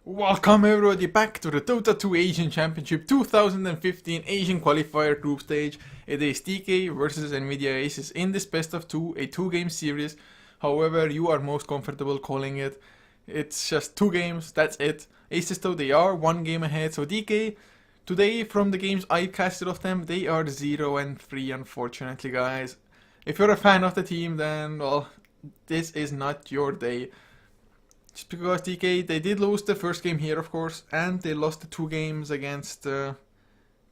Welcome everybody back to the Dota 2 Asian Championship 2015 Asian Qualifier Group Stage. It is DK versus Nvidia Aces in this best of 2, a 2-game series. However you are most comfortable calling it. It's just 2 games, that's it. Aces though, they are 1 game ahead, so DK, today from the games I casted of them, they are 0-3 unfortunately guys. If you're a fan of the team then, well, this is not your day. Just because DK, they did lose the first game here of course, and they lost the 2 games against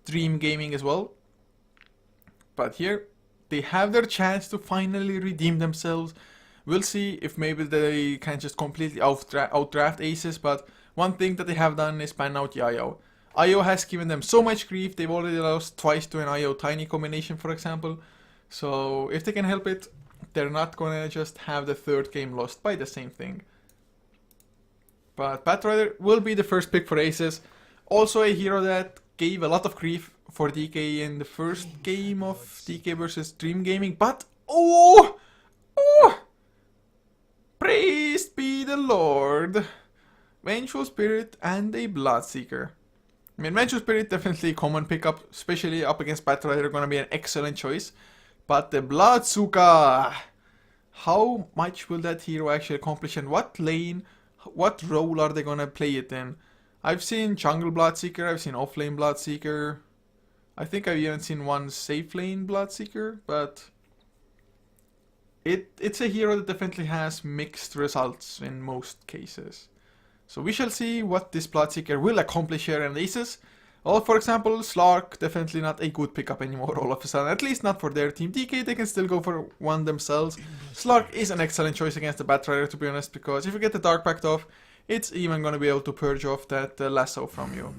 Dream Gaming as well. But here, they have their chance to finally redeem themselves. We'll see if maybe they can just completely outdraft Aces, but one thing that they have done is ban out IO. IO has given them so much grief, they've already lost twice to an IO Tiny combination for example. So if they can help it, they're not gonna just have the 3rd game lost by the same thing. But Batrider will be the first pick for Aces. Also a hero that gave a lot of grief for DK in the first game of DK versus Dream Gaming. But, oh! Praised be the Lord! Vengeful Spirit and a Bloodseeker. I mean, Vengeful Spirit definitely a common pickup, especially up against Batrider, gonna be an excellent choice. But the Bloodsuka! How much will that hero actually accomplish, and what lane? What role are they gonna play it in? I've seen jungle Bloodseeker, I've seen offlane Bloodseeker. I think I've even seen one safe lane Bloodseeker, but it's a hero that definitely has mixed results in most cases. So we shall see what this Bloodseeker will accomplish here in Aces. Well, for example, Slark, definitely not a good pickup anymore all of a sudden, at least not for their team. DK, they can still go for one themselves. Slark is an excellent choice against the Batrider, to be honest, because if you get the Dark Pact off, it's even gonna be able to purge off that lasso from you.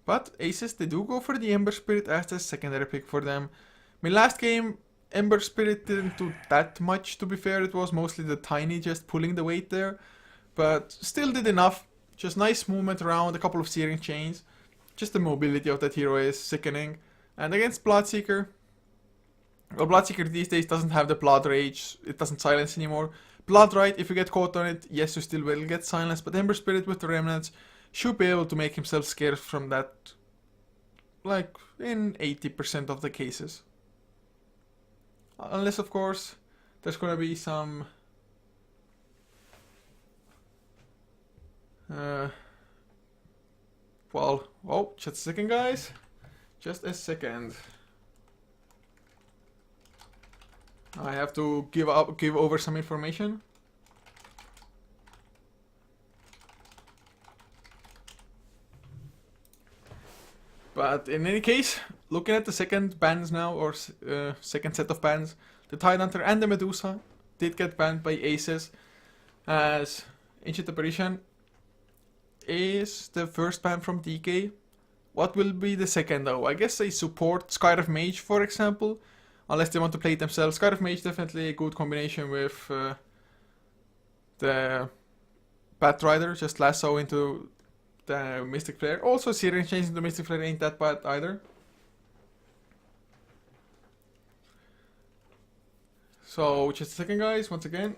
But Aces, they do go for the Ember Spirit as the secondary pick for them. I mean, last game, Ember Spirit didn't do that much, to be fair. It was mostly the Tiny just pulling the weight there, but still did enough. Just nice movement around, a couple of Searing Chains. Just the mobility of that hero is sickening. And against Bloodseeker, well, Bloodseeker these days doesn't have the Blood Rage, it doesn't silence anymore. Blood Right, if you get caught on it, yes, you still will get silenced, but Ember Spirit with the Remnants should be able to make himself scarce from that, like, in 80% of the cases. Unless, of course, there's gonna be some well, oh, just a second guys. Just a second. I have to give over some information. But in any case, looking at the second bans now, or second set of bans, the Tidehunter and the Medusa did get banned by Aces, as Ancient Apparition is the first ban from DK. What will be the second though? I guess they support Sky of Mage for example, unless they want to play it themselves. Sky of Mage definitely a good combination with the Batrider, just lasso into the Mystic Flare. Also Searing Chains into Mystic Flare ain't that bad either. So just a second guys, once again.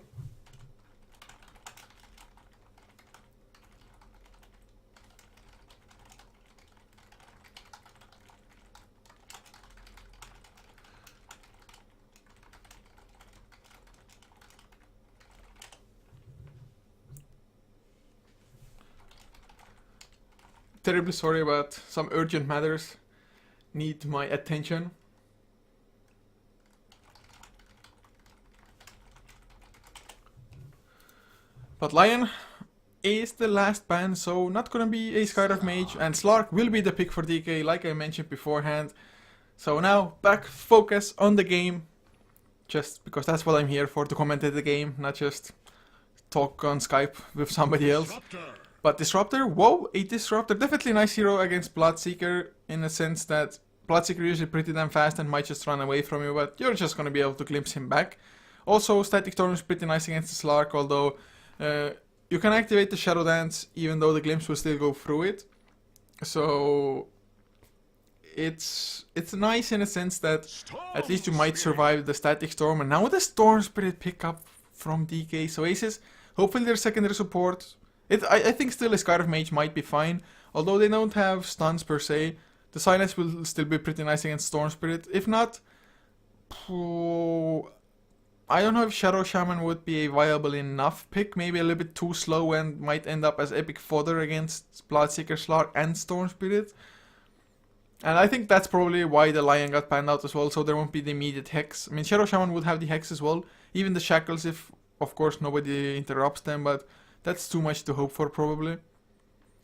Terribly sorry, but some urgent matters need my attention. But Lion is the last ban, so not gonna be a Sky of Mage, and Slark will be the pick for DK, like I mentioned beforehand. So now, back focus on the game, just because that's what I'm here for, to commentate the game, not just talk on Skype with somebody else. But Disruptor, whoa, a Disruptor, definitely a nice hero against Bloodseeker, in a sense that Bloodseeker is usually pretty damn fast and might just run away from you, but you're just gonna be able to glimpse him back. Also, Static Storm is pretty nice against the Slark, although you can activate the Shadow Dance even though the glimpse will still go through it. So it's nice in a sense that at least you might survive the Static Storm, and now the Storm Spirit pickup from DK. So Aces, hopefully their secondary support I think still a Scarf Mage might be fine, although they don't have stuns per se. The silence will still be pretty nice against Storm Spirit. If not, I don't know if Shadow Shaman would be a viable enough pick. Maybe a little bit too slow and might end up as epic fodder against Bloodseeker, Slark, and Storm Spirit. And I think that's probably why the Lion got banned out as well, so there won't be the immediate Hex. I mean, Shadow Shaman would have the Hex as well, even the Shackles if, of course, nobody interrupts them, but that's too much to hope for probably.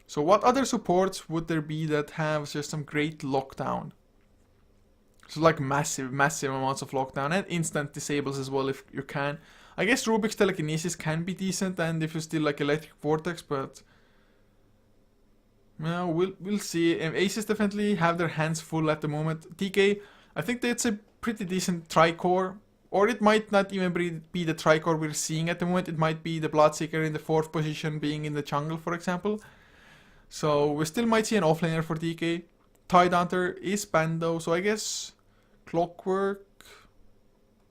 So what other supports would there be that have just some great lockdown? So like massive amounts of lockdown and instant disables as well if you can. I guess Rubik's Telekinesis can be decent, and if you still like Electric Vortex, but no, we'll see. Aces definitely have their hands full at the moment. DK, I think that's a pretty decent Tricore, or it might not even be the Tricore we're seeing at the moment. It might be the Bloodseeker in the 4th position being in the jungle, for example. So we still might see an offlaner for DK. Tidehunter is banned though, so I guess Clockwork.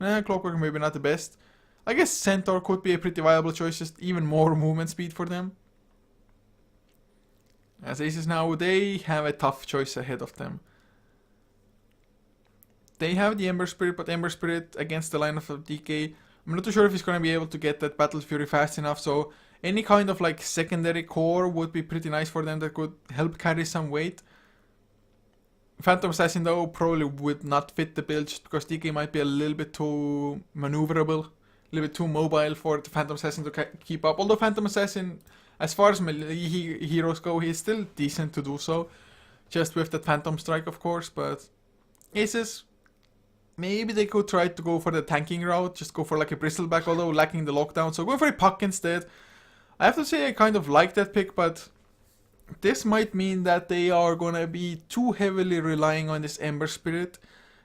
Clockwork maybe not the best. I guess Centaur could be a pretty viable choice, just even more movement speed for them. As Aces now, they have a tough choice ahead of them. They have the Ember Spirit, but Ember Spirit against the lineup of DK, I'm not too sure if he's going to be able to get that Battle Fury fast enough, so any kind of like secondary core would be pretty nice for them that could help carry some weight. Phantom Assassin though probably would not fit the build just because DK might be a little bit too maneuverable, a little bit too mobile for the Phantom Assassin to keep up. Although Phantom Assassin, as far as melee heroes go, he's still decent to do so. Just with that Phantom Strike of course, but Aces, maybe they could try to go for the tanking route, just go for like a Bristleback, although lacking the lockdown, so go for a Puck instead. I have to say I kind of like that pick, but this might mean that they are gonna be too heavily relying on this Ember Spirit,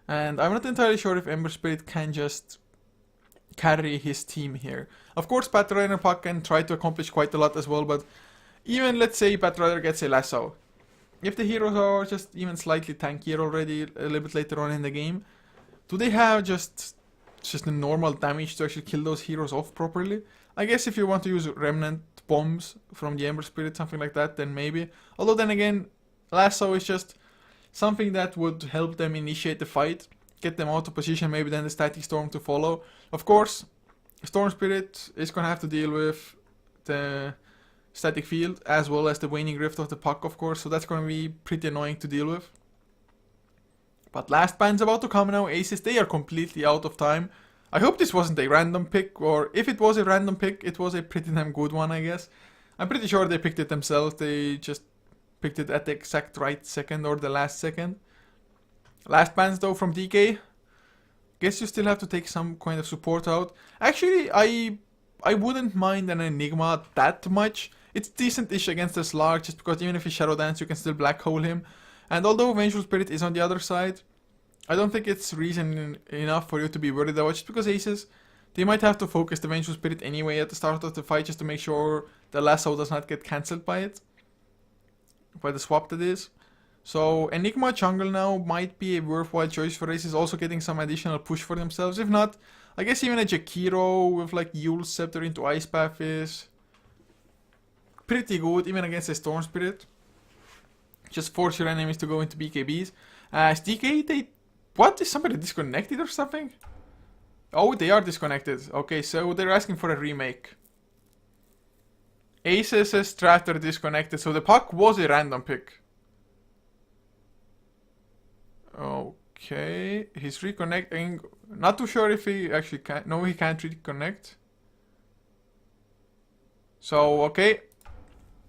and I'm not entirely sure if Ember Spirit can just carry his team here. Of course, Batrider Puck can try to accomplish quite a lot as well, but even let's say Batrider gets a lasso. If the heroes are just even slightly tankier already a little bit later on in the game, do they have just the normal damage to actually kill those heroes off properly? I guess if you want to use Remnant Bombs from the Ember Spirit, something like that, then maybe. Although then again, Lasso is just something that would help them initiate the fight, get them out of position, maybe then the Static Storm to follow. Of course, Storm Spirit is going to have to deal with the Static Field as well as the Waning Rift of the Puck, of course, so that's going to be pretty annoying to deal with. But last ban's about to come now. Aces, they are completely out of time. I hope this wasn't a random pick, or if it was a random pick, it was a pretty damn good one, I guess. I'm pretty sure they picked it themselves. They just picked it at the exact right second or the last second. Last bans though from DK. Guess you still have to take some kind of support out. Actually, I wouldn't mind an Enigma that much. It's decent-ish against the Slark, just because even if you Shadow Dance, you can still Black Hole him. And although Vengeful Spirit is on the other side, I don't think it's reason enough for you to be worried about, just because Aces, they might have to focus the Vengeful Spirit anyway at the start of the fight just to make sure the lasso does not get cancelled by it. By the swap that is. So Enigma jungle now might be a worthwhile choice for Aces, also getting some additional push for themselves. If not, I guess even a Jakiro with like Yule's Scepter into Ice Path is pretty good, even against a Storm Spirit. Just force your enemies to go into BKBs. As DK, they... What? Is somebody disconnected or something? Oh, they are disconnected. Okay, so they're asking for a remake. Aces Stratter disconnected, so the Puck was a random pick. Okay, he's reconnecting. Not too sure if he actually can. No, he can't reconnect. So, okay.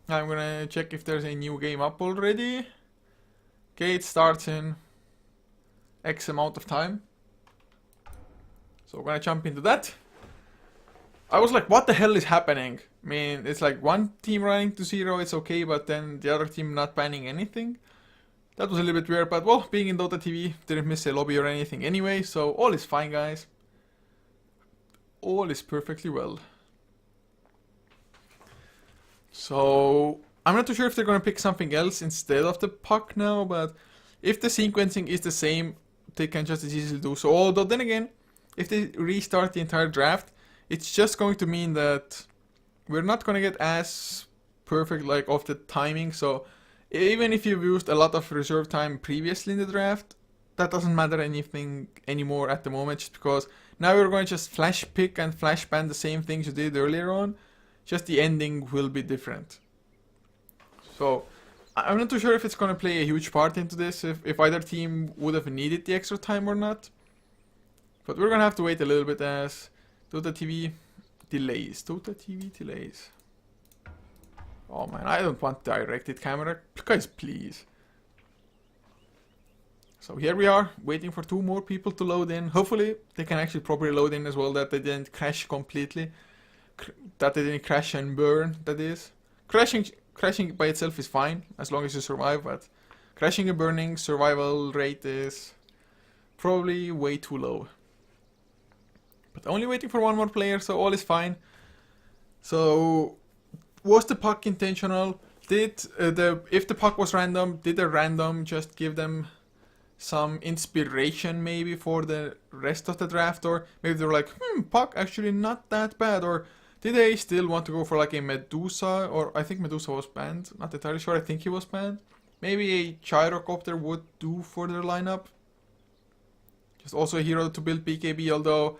I'm gonna check if there's a new game up already. Okay, it starts in X amount of time. So we're gonna jump into that. I was like, what the hell is happening? I mean, it's like one team running to 0, it's okay, but then the other team not banning anything. That was a little bit weird, but well, being in Dota TV, didn't miss a lobby or anything anyway, so all is fine, guys. All is perfectly well. So, I'm not too sure if they're gonna pick something else instead of the Puck now, but if the sequencing is the same, they can just as easily do so. Although then again, if they restart the entire draft, it's just going to mean that we're not gonna get as perfect like of the timing. So even if you've used a lot of reserve time previously in the draft, that doesn't matter anything anymore at the moment, just because now you're going to just flash pick and flash ban the same things you did earlier on. Just the ending will be different. So I'm not too sure if it's going to play a huge part into this, if either team would have needed the extra time or not. But we're going to have to wait a little bit as Dota TV delays. Dota TV delays. Oh man, I don't want directed camera. Guys, please. So here we are, waiting for 2 more people to load in. Hopefully they can actually properly load in as well, that they didn't crash completely. That they didn't crash and burn, that is. Crashing by itself is fine, as long as you survive, but crashing and burning survival rate is probably way too low. But only waiting for 1 more player, so all is fine. So was the puck intentional? If the puck was random, did the random just give them some inspiration maybe for the rest of the draft? Or maybe they were like, puck actually not that bad. Or did they still want to go for like a Medusa? Or I think Medusa was banned, not entirely sure, I think he was banned. Maybe a Gyrocopter would do for their lineup. Just also a hero to build BKB, although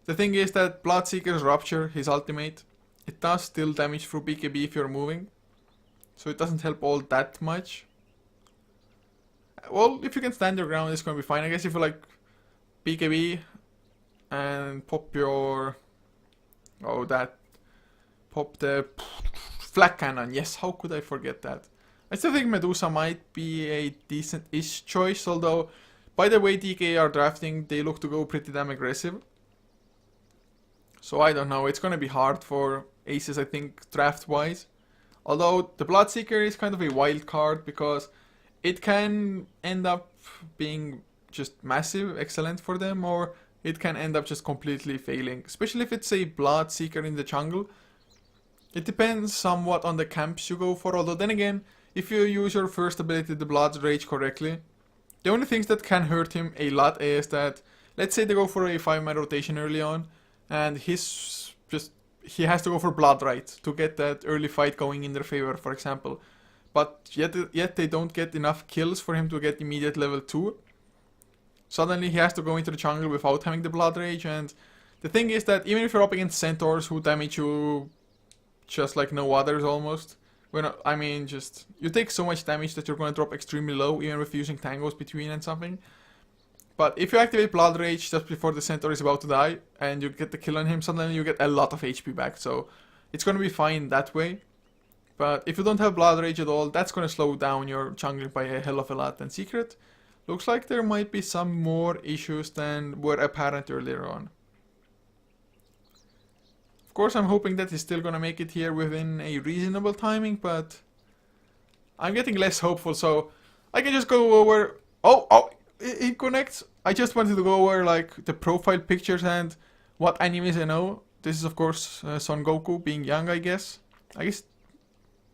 the thing is that Bloodseeker's Rupture, his ultimate, it does still damage through BKB if you're moving. So it doesn't help all that much. Well, if you can stand your ground, it's going to be fine. I guess if you like BKB and pop your... Pop the flak cannon. Yes, how could I forget that? I still think Medusa might be a decent-ish choice, although by the way DK are drafting, they look to go pretty damn aggressive. So I don't know, it's going to be hard for aces, I think, draft-wise. Although the Bloodseeker is kind of a wild card because it can end up being just massive, excellent for them, or it can end up just completely failing. Especially if it's a Bloodseeker in the jungle. It depends somewhat on the camps you go for, although then again, if you use your first ability, the Blood Rage, correctly, the only things that can hurt him a lot is that, let's say they go for a 5-man rotation early on, and he has to go for Blood Right to get that early fight going in their favor, for example. But yet they don't get enough kills for him to get immediate level 2. Suddenly he has to go into the jungle without having the Blood Rage, and the thing is that even if you're up against Centaurs who damage you just like no others almost, you take so much damage that you're going to drop extremely low even with using tangos between and something. But if you activate Blood Rage just before the Centaur is about to die and you get the kill on him, suddenly you get a lot of HP back. So it's going to be fine that way. But if you don't have Blood Rage at all, that's going to slow down your jungling by a hell of a lot. And Secret, looks like there might be some more issues than were apparent earlier on. Of course, I'm hoping that he's still going to make it here within a reasonable timing, but I'm getting less hopeful. So I can just go over... Oh, it connects. I just wanted to go over like the profile pictures and what animes I know. This is of course Son Goku being young, I guess.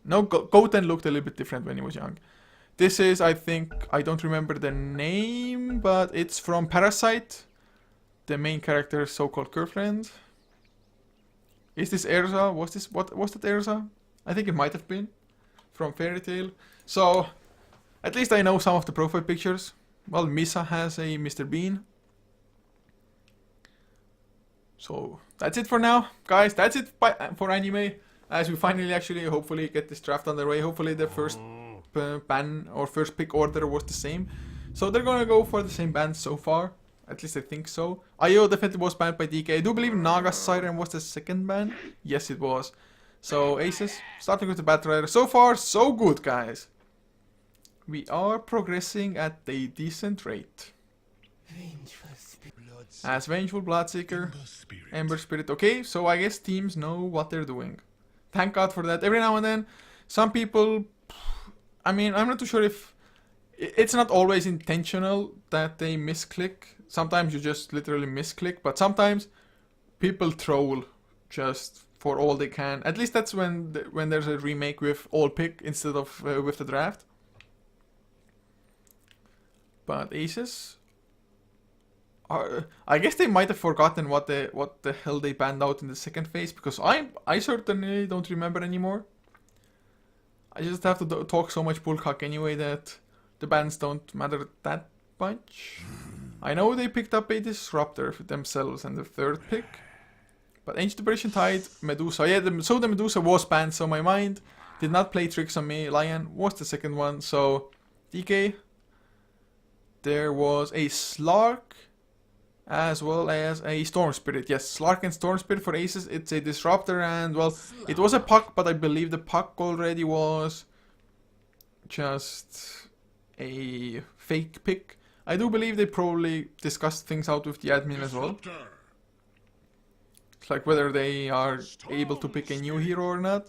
No, Goten looked a little bit different when he was young. This is, I think, I don't remember the name, but it's from Parasite, the main character's so-called girlfriend. Is this Erza? Was that Erza? I think it might have been from Fairy Tail. So at least I know some of the profile pictures. Well, Misa has a Mr. Bean. So that's it for now, guys. That's it for anime. As we finally actually hopefully get this draft underway. Hopefully the first ban or first pick order was the same. So they're gonna go for the same ban so far. At least I think so. Io definitely was banned by DK. I do believe Naga Siren was the second ban. Yes, it was. So aces, starting with the Bat Rider. So far, so good, guys. We are progressing at a decent rate. As Vengeful Bloodseeker, Ember Spirit. Okay, so I guess teams know what they're doing. Thank God for that. Every now and then, some people... I'm not too sure if... It's not always intentional that they misclick. Sometimes you just literally misclick, but sometimes people troll just for all they can. At least that's when there's a remake with all pick instead of with the draft. But aces, I guess they might have forgotten what the hell they banned out in the second phase, because I certainly don't remember anymore. I just have to talk so much bullcock anyway that the bans don't matter that much. I know they picked up a Disruptor for themselves and the third pick. But Ancient Operation Tide, Medusa. Yeah, so the Medusa was banned, so my mind did not play tricks on me. Lion was the second one, so DK. There was a Slark as well as a Storm Spirit. Yes, Slark and Storm Spirit for aces. It's a Disruptor and, well, it was a puck, but I believe the puck already was just a fake pick. I do believe they probably discussed things out with the admin as well. It's like whether they are able to pick a new hero or not.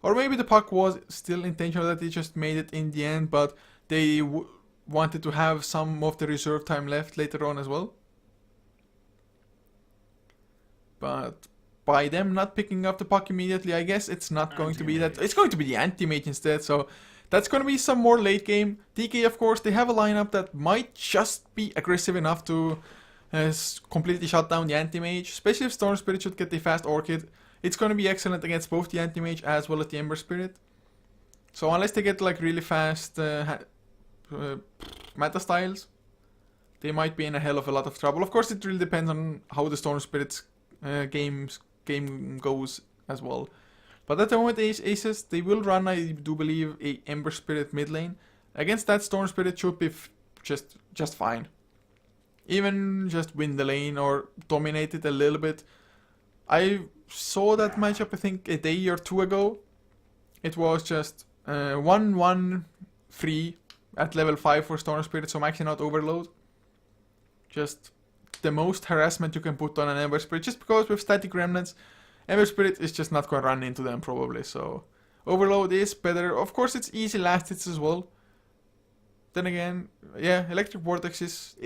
Or maybe the puck was still intentional that they just made it in the end, but they wanted to have some of the reserve time left later on as well. But by them not picking up the puck immediately, I guess it's not going to be that. It's going to be the anti-mage instead, so that's going to be some more late game. DK, of course, they have a lineup that might just be aggressive enough to completely shut down the anti-mage, especially if Storm Spirit should get the fast Orchid. It's going to be excellent against both the anti-mage as well as the Ember Spirit. So unless they get like really fast meta styles, they might be in a hell of a lot of trouble. Of course, it really depends on how the Storm Spirit's game goes as well. But at the moment, aces, they will run, I do believe, a Ember Spirit mid lane. Against that, Storm Spirit should be just fine. Even just win the lane or dominate it a little bit. I saw that matchup, I think, a day or two ago. It was just 1-1-3 at level 5 for Storm Spirit, so maxing out Overload. Just the most harassment you can put on an Ember Spirit, just because with static remnants, Ember Spirit is just not going to run into them probably, so Overload is better. Of course, it's easy last hits as well. Then again, yeah, Electric Vortex is...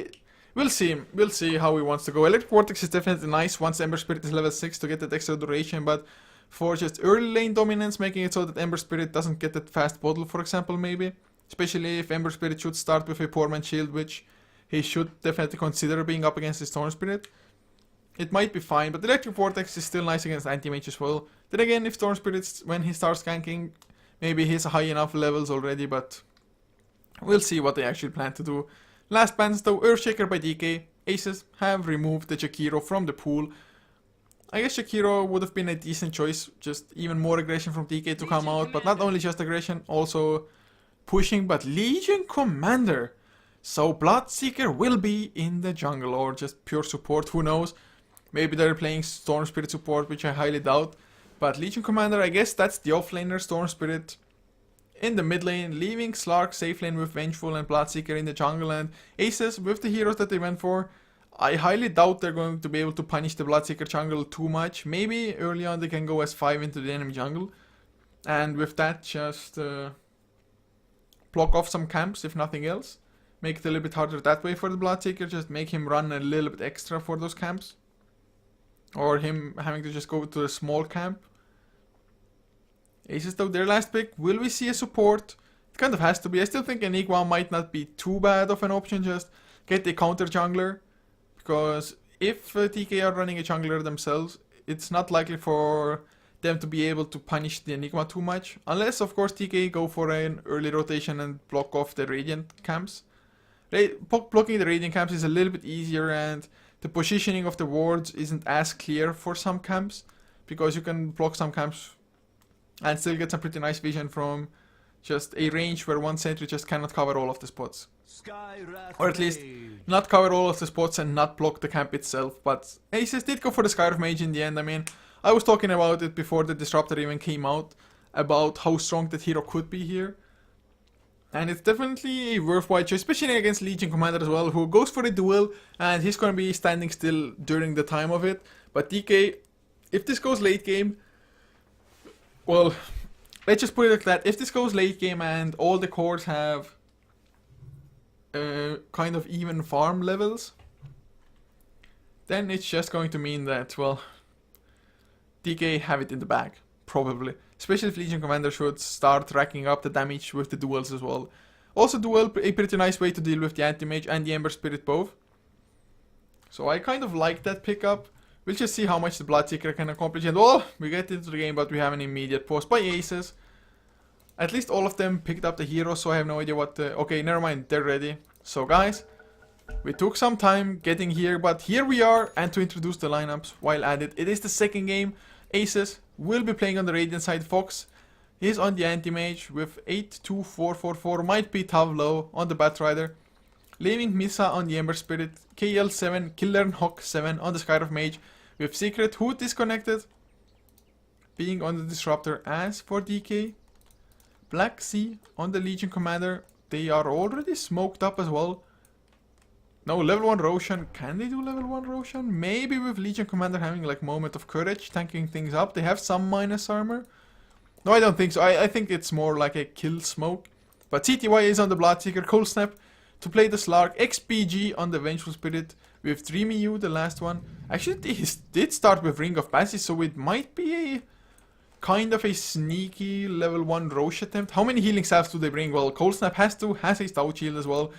We'll see how he wants to go. Electric Vortex is definitely nice once Ember Spirit is level 6 to get that extra duration, but for just early lane dominance, making it so that Ember Spirit doesn't get that fast bottle, for example, maybe. Especially if Ember Spirit should start with a poor man shield, which he should definitely consider being up against the Storm Spirit. It might be fine, but Electric Vortex is still nice against anti-mage as well. Then again, if Storm Spirit, when he starts ganking, maybe he's high enough levels already, but we'll see what they actually plan to do. Last bans though, Earthshaker by DK. Aces have removed the Jakiro from the pool. I guess Jakiro would have been a decent choice, just even more aggression from DK to come out, but not only just aggression, also pushing, but Legion Commander. So Bloodseeker will be in the jungle, or just pure support, who knows. Maybe they're playing Storm Spirit support, which I highly doubt. But Legion Commander, I guess that's the offlaner, Storm Spirit in the mid lane, leaving Slark safe lane with Vengeful and Bloodseeker in the jungle, and Aces with the heroes that they went for. I highly doubt they're going to be able to punish the Bloodseeker jungle too much. Maybe early on they can go as 5 into the enemy jungle, and with that just block off some camps if nothing else. Make it a little bit harder that way for the Bloodseeker, just make him run a little bit extra for those camps. Or him having to just go to a small camp. Aces though, their last pick. Will we see a support? It kind of has to be. I still think Enigma might not be too bad of an option. Just get a counter jungler. Because if TK are running a jungler themselves, it's not likely for them to be able to punish the Enigma too much. Unless, of course, TK go for an early rotation and block off the Radiant camps. Blocking the Radiant camps is a little bit easier, and the positioning of the wards isn't as clear for some camps. Because you can block some camps and still get some pretty nice vision from just a range where one sentry just cannot cover all of the spots. Or at least not cover all of the spots and not block the camp itself. But Aces did go for the Scarf Mage in the end. I mean, I was talking about it before the Disruptor even came out, about how strong that hero could be here. And it's definitely a worthwhile choice, especially against Legion Commander as well, who goes for a duel, and he's going to be standing still during the time of it. But DK, if this goes late game, well, let's just put it like that. If this goes late game and all the cores have kind of even farm levels, then it's just going to mean that, well, DK have it in the bag, probably. Especially if Legion Commander should start racking up the damage with the duels as well. Also duel, a pretty nice way to deal with the Anti-Mage and the Ember Spirit both. So I kind of like that pickup. We'll just see how much the Bloodseeker can accomplish. And oh, we get into the game, but we have an immediate post by Aces. At least all of them picked up the hero, so I have no idea what the... Okay, never mind, they're ready. So guys, we took some time getting here, but here we are. And to introduce the lineups while at it, it is the second game. Aces will be playing on the Radiant side. Fox is on the anti-mage with 82444, might be Tavlo on the Batrider. Leaving Misa on the Ember Spirit, KL7, Killer and Hawk 7 on the Skyrive Mage. With Secret, who disconnected, being on the Disruptor. As for DK, Black Sea on the Legion Commander. They are already smoked up as well. No, level 1 Roshan. Can they do level 1 Roshan? Maybe with Legion Commander having like Moment of Courage, tanking things up. They have some minus armor. No, I don't think so. I think it's more like a kill smoke. But CTY is on the Bloodseeker. Cold Snap to play the Slark. XPG on the Vengeful Spirit with Dreamy You, the last one. Actually, they did start with Ring of Passage, so it might be a kind of a sneaky level 1 Roche attempt. How many healing salves do they bring? Well, Cold Snap has a Stout Shield as well.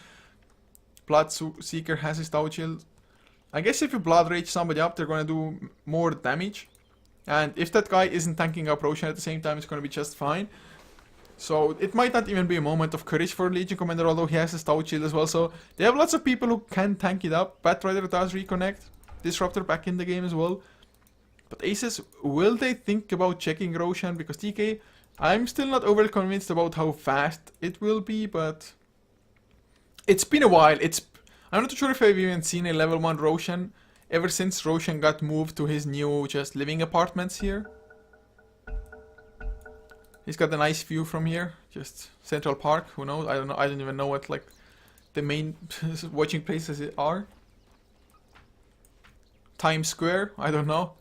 Bloodseeker has a Stout Shield. I guess if you Blood Rage somebody up, they're gonna do more damage. And if that guy isn't tanking up Roshan at the same time, it's gonna be just fine. So it might not even be a Moment of Courage for Legion Commander, although he has a Stout Shield as well. So they have lots of people who can tank it up. Batrider does reconnect. Disruptor back in the game as well. But Aces, will they think about checking Roshan? Because TK, I'm still not overly convinced about how fast it will be, but it's been a while. I'm not sure if I've even seen a level 1 Roshan ever since Roshan got moved to his new just living apartments here. He's got a nice view from here, just Central Park, who knows, I don't know, I don't even know what like the main watching places are. Times Square, I don't know.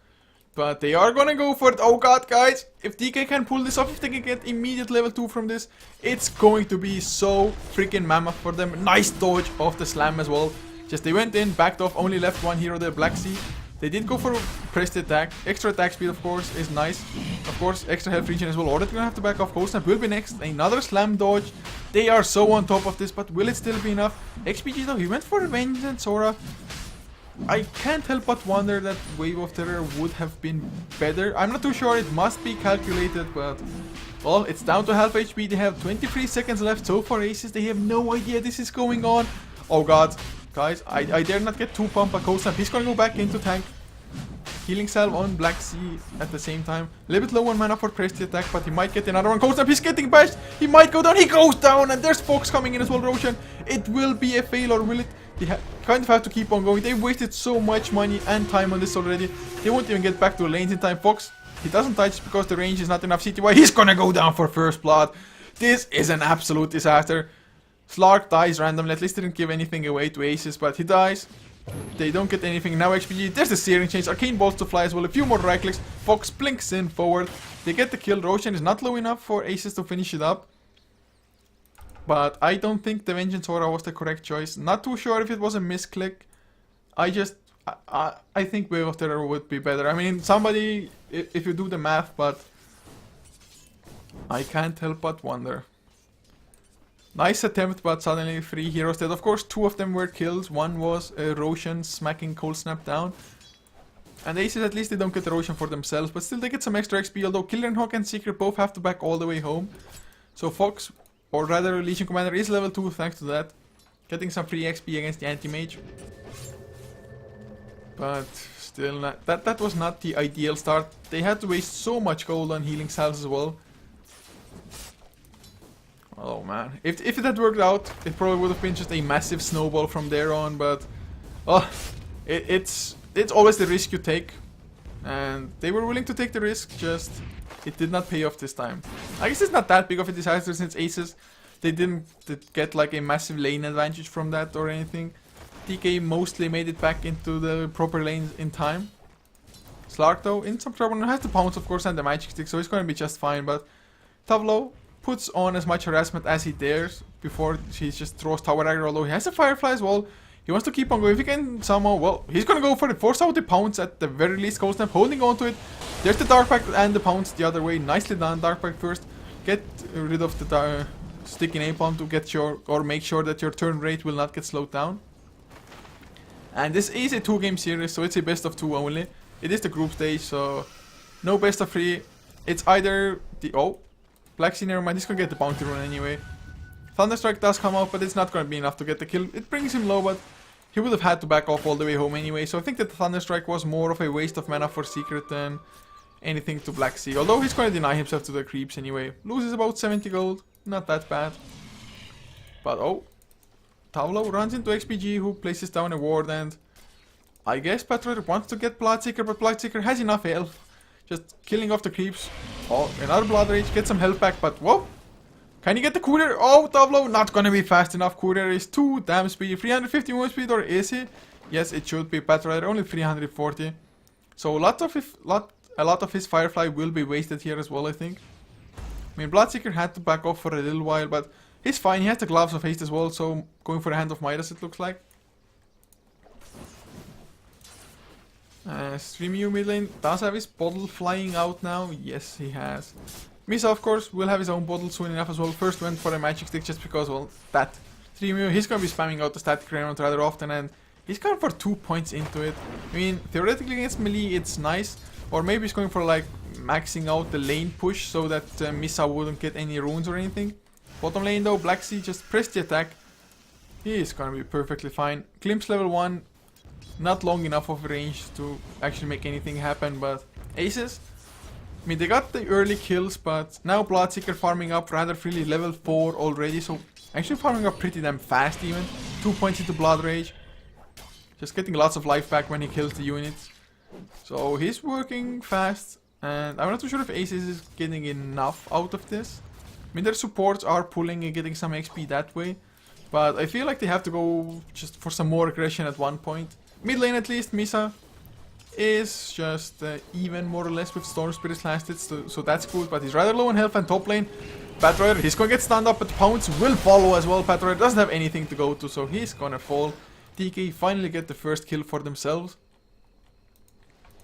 But they are gonna go for it. Oh god, guys, if DK can pull this off, if they can get immediate level 2 from this, it's going to be so freaking mammoth for them. Nice dodge off the slam as well. Just they went in, backed off, only left one hero there, Black Sea. They did go for pressed attack. Extra attack speed, of course, is nice. Of course, extra health regen as well. Or they're gonna have to back off. Cold Snap will be next. Another slam dodge. They are so on top of this, but will it still be enough? XPG though, he went for Revenge and Sora. I can't help but wonder that Wave of Terror would have been better. I'm not too sure, it must be calculated, but well, it's down to half HP. They have 23 seconds left. So for Aces, they have no idea this is going on. Oh god, guys, I dare not get too pumped by Cold Snap. He's gonna go back into tank. Healing Salve on Black Sea at the same time. A little bit low on mana for press the attack, but he might get another one. Cold Snap, he's getting bashed. He might go down. He goes down, and there's Fox coming in as well, Roshan. It will be a fail, or will it? They kind of have to keep on going. They wasted so much money and time on this already. They won't even get back to the lanes in time. Fox, he doesn't touch because the range is not enough. CTY, he's gonna go down for first blood. This is an absolute disaster. Slark dies randomly. At least didn't give anything away to Aces, but he dies. They don't get anything. Now XPG, there's the Searing Chains. Arcane Bolts to fly as well. A few more right clicks. Fox blinks in forward. They get the kill. Roshan is not low enough for Aces to finish it up. But I don't think the Vengeance Aura was the correct choice. Not too sure if it was a misclick. I think Wave of Terror would be better. I mean, somebody, if you do the math, but I can't help but wonder. Nice attempt, but suddenly 3 heroes dead. Of course, 2 of them were kills. One was Roshan smacking Cold Snap down. And Aces, at least they don't get the Roshan for themselves, but still they get some extra XP, although Killer and Hawk and Secret both have to back all the way home. So Fox, or rather Legion Commander, is level 2 thanks to that. Getting some free XP against the anti-mage. But still, that was not the ideal start. They had to waste so much gold on healing salves as well. Oh man, if it had worked out, it probably would have been just a massive snowball from there on, but oh, it's always the risk you take, and they were willing to take the risk, just it did not pay off this time. I guess it's not that big of a disaster since Aces, they didn't get like a massive lane advantage from that or anything. TK mostly made it back into the proper lanes in time. Slark though, in some trouble, has the pounce of course and the magic stick, so he's going to be just fine, but Tavlo puts on as much harassment as he dares before he just throws Tower Dagger, although he has a Firefly as well. He wants to keep on going. If he can somehow, well, he's gonna go for it. Force out the pounce at the very least. Cold Snap holding on to it. There's the Dark Pact and the pounce the other way. Nicely done. Dark Pact first. Get rid of the sticky napalm to get your, or make sure that your turn rate will not get slowed down. And this is a 2-game series, so it's a best of 2 only. It is the group stage, so no best of 3. It's either the... Oh, Black Sea, never mind, he's gonna get the bounty rune anyway. Thunderstrike does come out, but it's not gonna be enough to get the kill. It brings him low, but he would have had to back off all the way home anyway. So I think that the Thunderstrike was more of a waste of mana for Secret than anything to Black Sea. Although he's gonna deny himself to the creeps anyway. Loses about 70 gold, not that bad. But oh, Tavlo runs into XPG, who places down a ward, and I guess Patriot wants to get Bloodseeker, but Bloodseeker has enough health. Just killing off the creeps. Oh, another Blood Rage, get some health back, but whoa! Can he get the courier? Oh, Tavlo, not gonna be fast enough. Courier is too damn speedy. 350 move speed, or is he? Yes, it should be. Patriot only 340. So a lot of his Firefly will be wasted here as well, I think. I mean, Bloodseeker had to back off for a little while, but he's fine. He has the Gloves of Haste as well, so going for the Hand of Midas, it looks like. Streamyu mid lane does have his bottle flying out now. Yes, he has. Misa, of course, will have his own bottle soon enough as well. First went for a Magic Stick just because, well, that. Streamyu, he's gonna be spamming out the static round rather often, and he's going for 2 points into it. I mean, theoretically against melee, it's nice. Or maybe he's going for, like, maxing out the lane push so that Misa wouldn't get any runes or anything. Bottom lane, though, Black Sea just pressed the attack. He is gonna be perfectly fine. Glimpse level 1. Not long enough of range to actually make anything happen, but aces. I mean, they got the early kills, but now Bloodseeker farming up rather freely, level 4 already, so actually farming up pretty damn fast even. 2 points into Blood Rage. Just getting lots of life back when he kills the units. So he's working fast, and I'm not too sure if Aces is getting enough out of this. I mean, their supports are pulling and getting some XP that way, but I feel like they have to go just for some more aggression at one point. Mid lane at least, Misa is just even more or less with Storm Spirit's last hits, so that's good, but he's rather low on health. And top lane, Patriot, he's gonna get stunned up, but the Pounce will follow as well. Patriot doesn't have anything to go to, so he's gonna fall. DK finally get the first kill for themselves.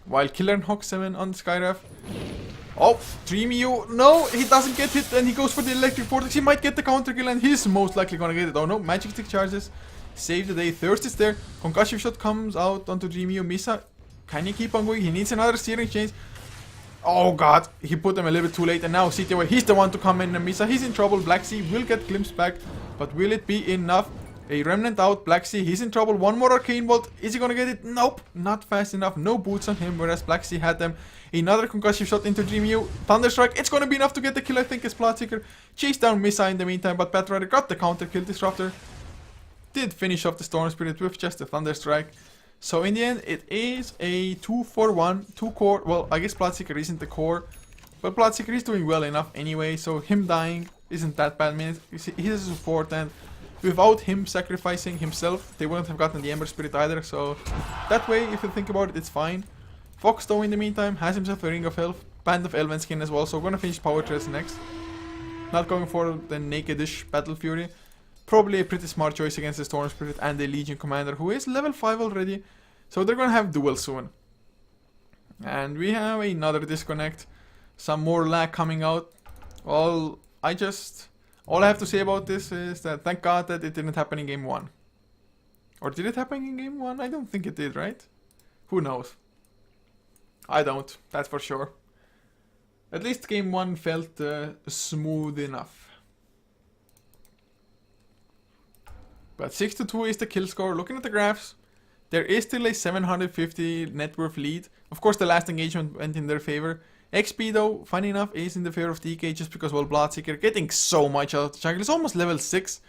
While Killer and Hawk 7 on Skyraf. Oh, Streamyu, no, he doesn't get hit, and he goes for the Electric Vortex. He might get the counter kill, and he's most likely gonna get it. Oh no, Magic Stick charges. Save the day. Thirst is there. Concussive Shot comes out onto Streamyu. Misa, can he keep on going? He needs another Searing Chains. Oh god, he put them a little bit too late, and now CTY, he's the one to come in, and Misa, he's in trouble. Black Sea will get Glimpse back, but will it be enough? A Remnant out, Black Sea, he's in trouble. One more Arcane Bolt, is he gonna get it? Nope, not fast enough. No boots on him, whereas Black Sea had them. Another Concussive Shot into Streamyu. Thunderstrike, it's gonna be enough to get the kill, I think, as Bloodseeker. Chase down Misa in the meantime, but Patriot got the counter kill. Disruptor did finish off the Storm Spirit with just a Thunderstrike. So in the end, it is a 2-for-1, 2 core. Well, I guess Bloodseeker isn't the core, but Bloodseeker is doing well enough anyway, so him dying isn't that bad. I mean, he's a support, and without him sacrificing himself, they wouldn't have gotten the Ember Spirit either, so that way, if you think about it, it's fine. Fox, though, in the meantime, has himself a Ring of Health, Band of Elven Skin as well, so we're gonna finish Power Treads next. Not going for the Nakedish Battle Fury. Probably a pretty smart choice against the Storm Spirit and the Legion Commander, who is level 5 already. So they're gonna have duels soon. And we have another disconnect. Some more lag coming out. All I have to say about this is that thank god that it didn't happen in game 1. Or did it happen in game 1? I don't think it did, right? Who knows? I don't, that's for sure. At least game 1 felt smooth enough. But 6-2 is the kill score. Looking at the graphs, there is still a 750 net worth lead. Of course, the last engagement went in their favor. XP, though, funny enough, is in the favor of DK just because, well, Bloodseeker getting so much out of the jungle. It's almost level 6.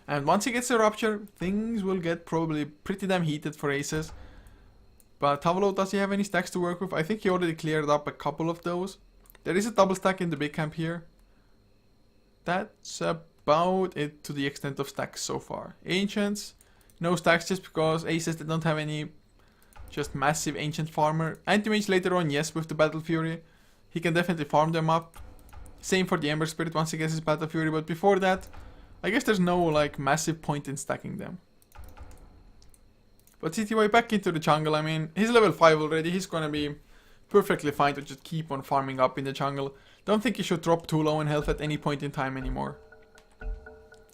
And once he gets the Rupture, things will get probably pretty damn heated for Aces. But Tavlo, does he have any stacks to work with? I think he already cleared up a couple of those. There is a double stack in the big camp here. That's about it to the extent of stacks so far. Ancients, no stacks just because Aces, they don't have any just massive Ancient farmer. Anti-Mage later on, yes, with the Battle Fury. He can definitely farm them up. Same for the Ember Spirit once he gets his Battle Fury, but before that, I guess there's no like massive point in stacking them. But CTY back into the jungle. I mean, he's level 5 already. He's gonna be perfectly fine to just keep on farming up in the jungle. Don't think he should drop too low in health at any point in time anymore.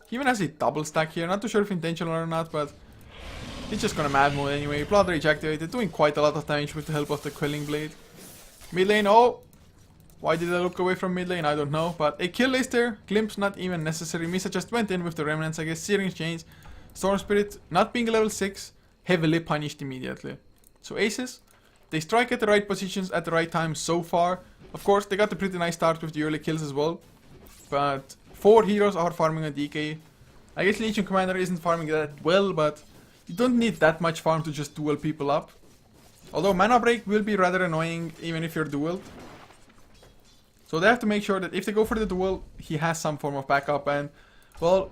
He even has a double stack here. Not too sure if intentional or not, but he's just gonna mad mode anyway. Blood Rage activated, doing quite a lot of damage with the help of the Quelling Blade. Mid lane, oh! Why did I look away from mid lane? I don't know. But a kill is there. Glimpse not even necessary. Misa just went in with the remnants, I guess. Searing Chains. Storm Spirit, not being level 6, heavily punished immediately. So Aces, they strike at the right positions at the right time so far. Of course, they got a pretty nice start with the early kills as well. But 4 heroes are farming a DK. I guess Legion Commander isn't farming that well, but you don't need that much farm to just duel people up. Although Mana Break will be rather annoying even if you're dueled. So they have to make sure that if they go for the duel, he has some form of backup. And, well,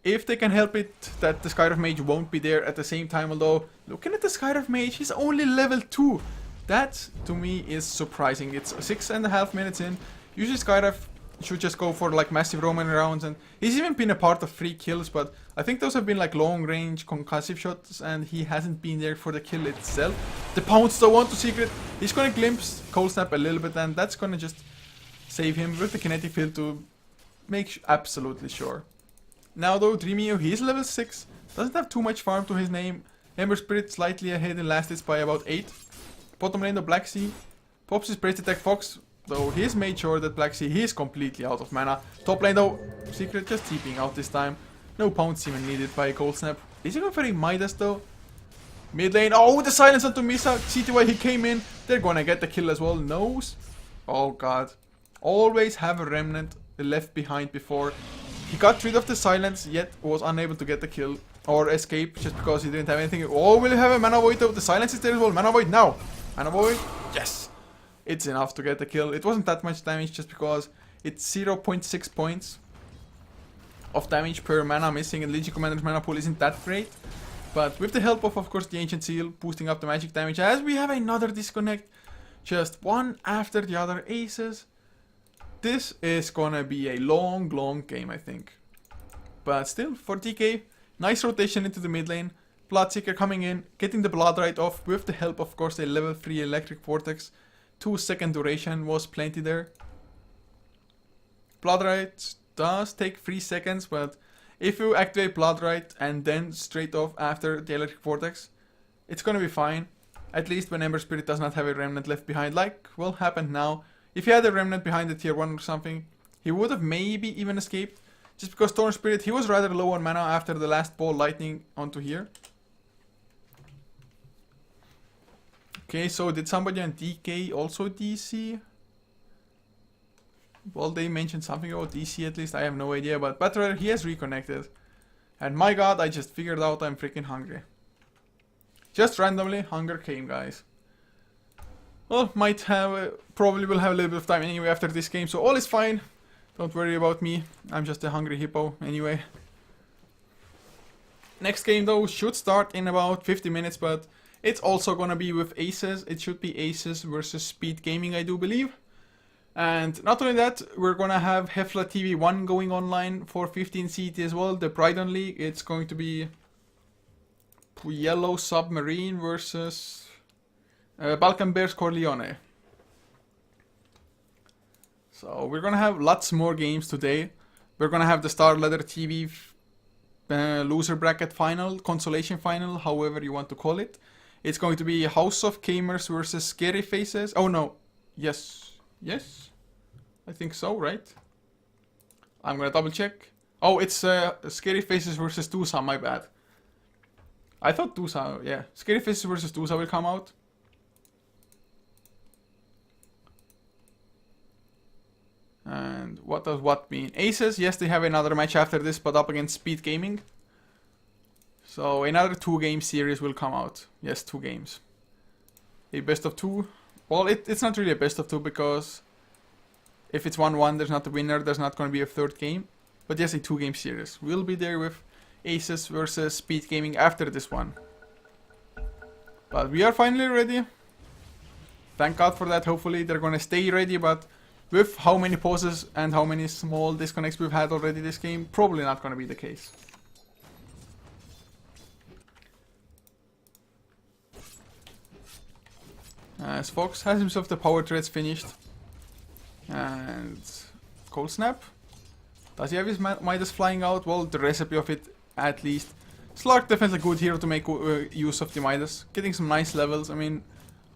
if they can help it that the Skyriff Mage won't be there at the same time, although looking at the Skyriff Mage, he's only level 2. That, to me, is surprising. It's 6.5 minutes in. Usually Skyriff should just go for like massive roaming rounds, and he's even been a part of 3 kills, but I think those have been like long range concussive shots, and he hasn't been there for the kill itself. The Pounce though onto Secret. He's gonna glimpse Cold Snap a little bit, and that's gonna just save him with the kinetic field to make absolutely sure. Now though, Dreamio, he's level 6, doesn't have too much farm to his name. Ember Spirit slightly ahead in last hits by about 8. Bottom lane the Black Sea, pops his Praise Attack Fox, though he's made sure that Black Sea, he's completely out of mana. Top lane though, Secret just TPing out this time. No Pounce even needed by a Cold Snap. Is he going for a Midas though? Mid lane, oh, the silence onto Misa. CTY, he came in, they're gonna get the kill as well. Nose, oh god. Always have a remnant left behind before. He got rid of the silence, yet was unable to get the kill or escape just because he didn't have anything. Oh, will he have a Mana Void though? The silence is there as well. Mana Void now. Mana Void, yes. It's enough to get the kill. It wasn't that much damage just because it's 0.6 points of damage per mana missing, and Legion Commander's mana pool isn't that great. But with the help of course, the Ancient Seal, boosting up the magic damage, as we have another disconnect. Just one after the other Aces. This is gonna be a long, long game, I think. But still, for DK, nice rotation into the mid lane. Bloodseeker coming in, getting the Blood Rite off with the help, of course, a level 3 Electric Vortex. 2-second duration was plenty there. Blood Rite does take 3 seconds, but if you activate Blood Rite and then straight off after the Electric Vortex, it's gonna be fine. At least when Ember Spirit does not have a remnant left behind, like will happen now. If he had a remnant behind the tier 1 or something, he would have maybe even escaped. Just because Storm Spirit, he was rather low on mana after the last ball lightning onto here. Okay, so did somebody on DK also DC? Well, they mentioned something about DC at least, I have no idea. But Battler, he has reconnected. And my god, I just figured out I'm freaking hungry. Just randomly, hunger came, guys. Well, probably will have a little bit of time anyway after this game, so all is fine. Don't worry about me, I'm just a hungry hippo anyway. Next game though should start in about 50 minutes, but it's also gonna be with Aces. It should be Aces versus Speed Gaming, I do believe. And not only that, we're gonna have HeflaTV 1 going online for 15 CT as well, the Brydon League. It's going to be Yellow Submarine versus Balkan Bears Corleone. So we're gonna have lots more games today. We're gonna have the Star Ladder TV loser bracket final, consolation final, however you want to call it. It's going to be House of Gamers versus Scary Faces. Oh no, yes, I think so, right? I'm gonna double check. Oh, it's Scary Faces versus Tusa, my bad. I thought Tusa, yeah. Scary Faces versus Tusa will come out. And what does what mean? Aces, yes, they have another match after this, but up against Speed Gaming. So another 2-game series will come out. Yes, 2 games. A best of 2. Well, it's not really a best of 2 because if it's 1-1, there's not a winner. There's not going to be a 3rd game. But yes, a 2-game series. We'll be there with Aces versus Speed Gaming after this one. But we are finally ready. Thank God for that. Hopefully they're going to stay ready, but with how many pauses and how many small disconnects we've had already this game, probably not going to be the case. As Fox has himself the power threads finished. And Cold Snap. Does he have his Midas flying out? Well, the recipe of it at least. Slark definitely a good hero to make use of the Midas. Getting some nice levels, I mean,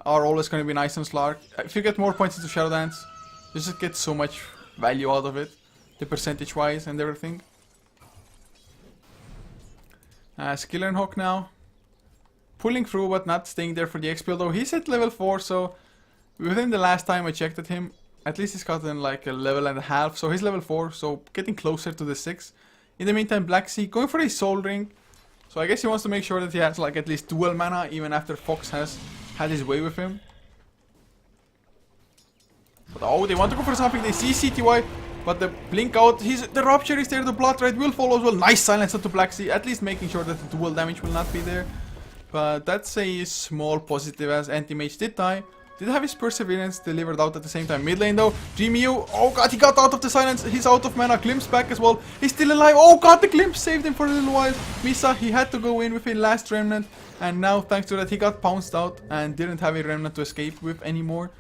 are always going to be nice on Slark. If you get more points into Shadow Dance, You just get so much value out of it, the percentage wise and everything. Skiller and Hawk now. Pulling through but not staying there for the XP, although he's at level 4, so within the last time I checked at him, at least he's gotten like a level and a half, so he's level 4, so getting closer to the 6. In the meantime, Black Sea going for a Soul Ring, so I guess he wants to make sure that he has like at least dual mana, even after Fox has had his way with him. But oh, they want to go for something, they see CTY, but the blink out, the Rupture is there, the Blood Rite will follow as well. Nice silence to Black Sea, at least making sure that the dual damage will not be there. But that's a small positive as Anti-Mage did die. Did have his Perseverance delivered out at the same time. Mid lane though, Dreamyu, oh god, he got out of the silence, he's out of mana, Glimpse back as well, he's still alive, oh god, the Glimpse saved him for a little while. Misa, he had to go in with a last Remnant, and now thanks to that he got pounced out and didn't have a Remnant to escape with anymore.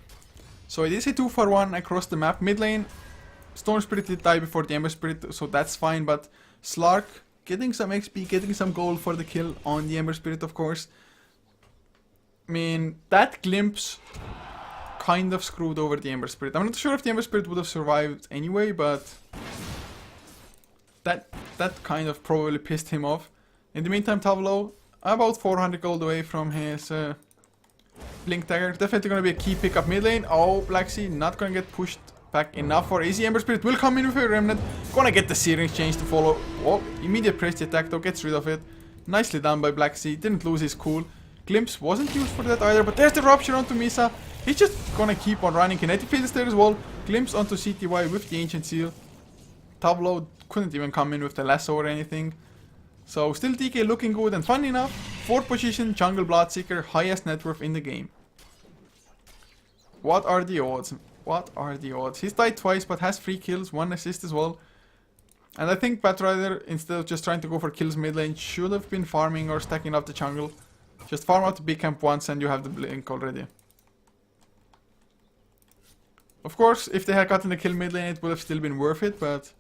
So it is a 2-for-1 across the map. Mid lane, Storm Spirit did die before the Ember Spirit, so that's fine, but Slark getting some XP, getting some gold for the kill on the Ember Spirit, of course. I mean, that Glimpse kind of screwed over the Ember Spirit. I'm not sure if the Ember Spirit would have survived anyway, but that kind of probably pissed him off. In the meantime, Tavlo, about 400 gold away from his Blink Dagger. Definitely going to be a key pickup mid lane. Oh, Black Sea not going to get pushed back enough for easy. Ember Spirit will come in with a Remnant. Gonna get the Searing Change to follow. Oh, immediate press the attack though, gets rid of it. Nicely done by Black Sea, didn't lose his cool. Glimpse wasn't used for that either, but there's the Rupture onto Misa. He's just gonna keep on running. Kinetic Field is there as well. Glimpse onto CTY with the Ancient Seal. Tableau couldn't even come in with the lasso or anything. So still DK looking good, and funny enough, 4th position Jungle Bloodseeker, highest net worth in the game. What are the odds? What are the odds? He's died twice but has 3 kills, 1 assist as well. And I think Batrider, instead of just trying to go for kills mid lane, should have been farming or stacking up the jungle. Just farm out the big camp once and you have the blink already. Of course, if they had gotten the kill mid lane, it would have still been worth it, but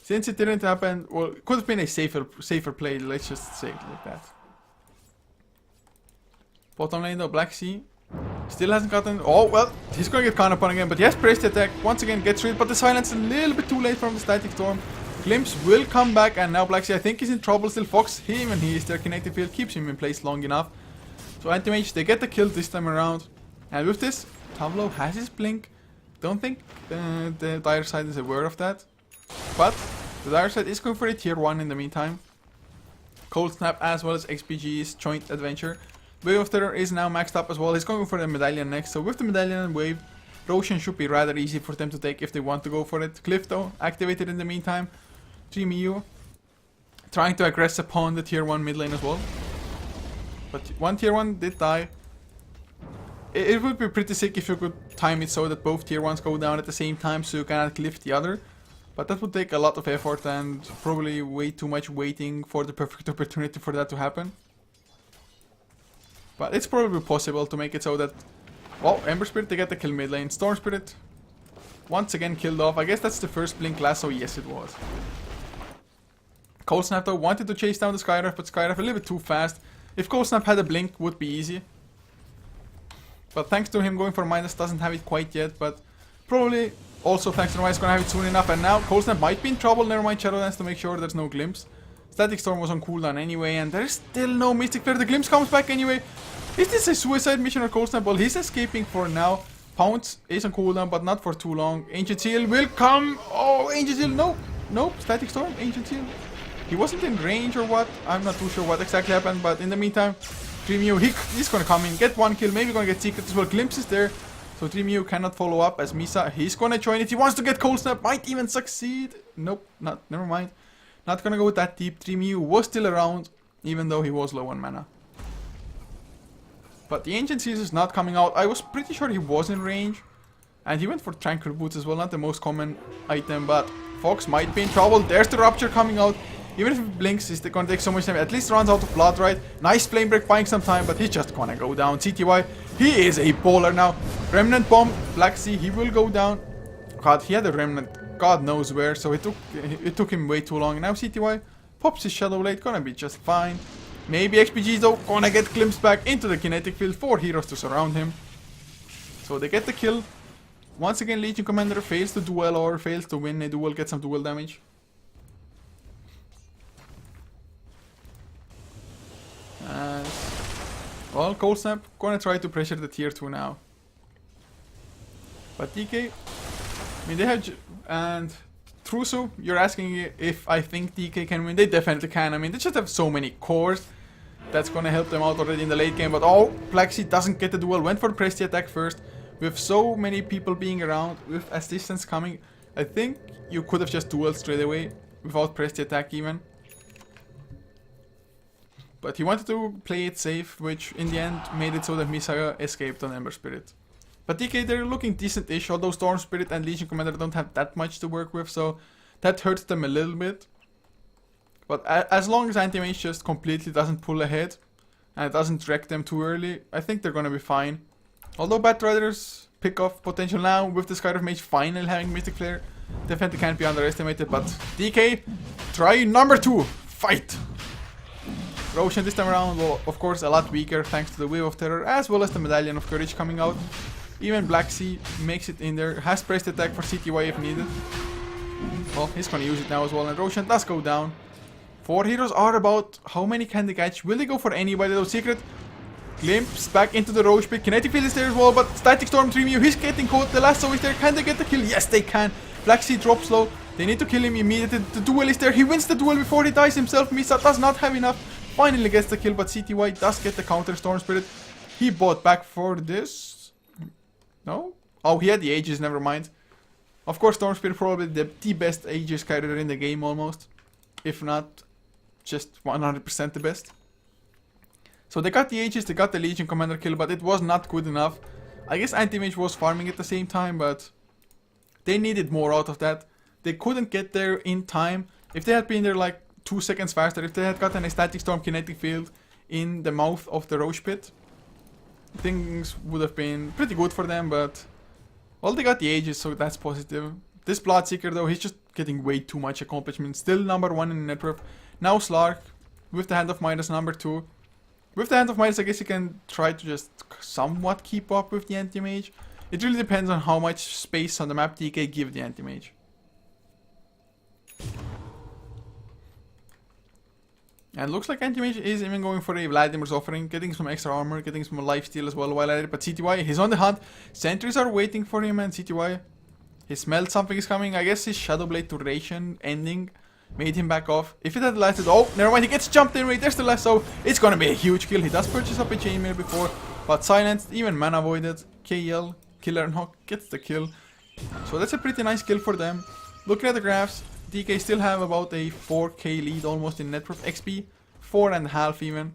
since it didn't happen, well, it could have been a safer play, let's just say it like that. Bottom lane though, Black Sea still hasn't gotten... Oh, well, he's going to get counter upon again, but he has pressed the attack. Once again, gets rid, but the silence a little bit too late from the Static Storm. Glimpse will come back, and now Black Sea, I think he's in trouble still. Fox, he is their Kinetic Field, keeps him in place long enough. So Anti-Mage, they get the kill this time around. And with this, Tableau has his blink. Don't think the dire side is aware of that. But the dire side is going for a tier 1 in the meantime. Cold Snap as well as XPG's joint adventure. Wave of Terror is now maxed up as well. He's going for the Medallion next. So with the Medallion and Wave, Roshan should be rather easy for them to take if they want to go for it. Cliff though, activated in the meantime. Dreamyu trying to aggress upon the tier 1 mid lane as well. But one tier 1 did die. It would be pretty sick if you could time it so that both tier 1s go down at the same time so you cannot cliff the other. But that would take a lot of effort and probably way too much waiting for the perfect opportunity for that to happen. But it's probably possible to make it so that... Oh, Ember Spirit, they get the kill mid lane. Storm Spirit, once again killed off. I guess that's the first Blink Lasso. Yes, it was. Cold Snap though wanted to chase down the Skyref, but Skyref a little bit too fast. If Cold Snap had a blink, would be easy. But thanks to him going for minus, doesn't have it quite yet, but probably also thanks to Ryan, is gonna have it soon enough. And now Cold Snap might be in trouble. Never mind, Shadow Dance to make sure there's no Glimpse. Static Storm was on cooldown anyway, and there's still no Mystic Flare. The Glimpse comes back anyway. Is this a suicide mission or Cold Snap? Well, he's escaping for now. Pounce is on cooldown, but not for too long. Ancient Seal will come. Oh, Ancient Seal, no. Nope, Static Storm, Ancient Seal. He wasn't in range or what. I'm not too sure what exactly happened, but in the meantime, Dreamyu, he's gonna come in, get 1 kill, maybe gonna get Secret as well. Glimpse is there, so Dreamyu cannot follow up as Misa. He's gonna join it. He wants to get Cold Snap, might even succeed. Nope, never mind. Not gonna go that deep. Dreamyu was still around, even though he was low on mana. But the Ancient Seals is not coming out. I was pretty sure he was in range. And he went for Tranquil Boots as well, not the most common item, but Fox might be in trouble. There's the Rupture coming out. Even if it blinks, it's gonna take so much time. At least runs out of Blood Rite. Nice Flame Break buying some time, but he's just gonna go down. CTY, he is a baller now. Remnant Bomb, Black Sea, he will go down. God, he had a Remnant, God knows where, so it took him way too long. Now CTY pops his Shadow Blade, gonna be just fine. Maybe XPG though, gonna get glimpsed back into the Kinetic Field. 4 heroes to surround him. So they get the kill. once again, Legion Commander fails to duel or fails to win a duel, get some duel damage. And, well, Cold Snap gonna try to pressure the tier 2 now. But DK, I mean, they have... And Truso, you're asking if I think DK can win. They definitely can. I mean, they just have so many cores. That's gonna help them out already in the late game. But oh, Black Sea doesn't get the duel. Went for the Prestige attack first. With so many people being around, with assistance coming, I think you could have just dueled straight away without Prestige attack even. But he wanted to play it safe, which in the end made it so that Misaya escaped on Ember Spirit. But DK, they're looking decent-ish, although Storm Spirit and Legion Commander don't have that much to work with, so that hurts them a little bit. But as long as Anti-Mage just completely doesn't pull ahead, and it doesn't wreck them too early, I think they're gonna be fine. Although Batrider's pick-off potential now, with the Skydive Mage finally having Mystic Flare, definitely can't be underestimated, but DK, try number 2, fight! Roshan this time around, well, of course, a lot weaker thanks to the Wave of Terror, as well as the Medallion of Courage coming out. Even Black Sea makes it in there, has pressed attack for CTY if needed. Well, he's gonna use it now as well, and Roshan does go down. 4 heroes are about, how many can they catch? Will they go for anybody though? Secret glimpse back into the Roche pit. Kinetic Field is there as well, but Static Storm 3 he's getting caught. The lasso is there. Can they get the kill? Yes, they can. Black Sea drops low. They need to kill him immediately. The duel is there. He wins the duel before he dies himself. Misa does not have enough. Finally gets the kill, but CTY does get the counter Storm Spirit. He bought back for this. No? Oh, he had the Aegis, never mind. Of course, Storm Spirit probably the best Aegis carrier in the game almost. If not, just 100% the best. So they got the Aegis, they got the Legion Commander kill, but it was not good enough. I guess Anti-Mage was farming at the same time, but they needed more out of that. They couldn't get there in time. If they had been there like 2 seconds faster, if they had gotten a Static Storm Kinetic Field in the mouth of the Roche Pit, things would have been pretty good for them, but well, they got the Aegis, so that's positive. This Bloodseeker though, he's just getting way too much accomplishment. Still number 1 in net worth. Now Slark with the Hand of Midas number 2. With the Hand of Midas, I guess you can try to just somewhat keep up with the Anti-Mage. It really depends on how much space on the map DK give the Anti-Mage. And looks like Anti-Mage is even going for a Vladimir's Offering, getting some extra armor, getting some lifesteal as well while at it. But CTY, he's on the hunt. Sentries are waiting for him, and CTY, he smelled something is coming. I guess his Shadowblade duration ending made him back off. If it had lasted, oh, never mind, he gets jumped in, wait, there's the lasso. It's gonna be a huge kill. He does purchase up a Chainmail before, but silenced, even mana voided. KL, Killer and Hawk gets the kill. So that's a pretty nice kill for them. Looking at the graphs, DK still have about a 4k lead almost in net worth XP. 4.5 even.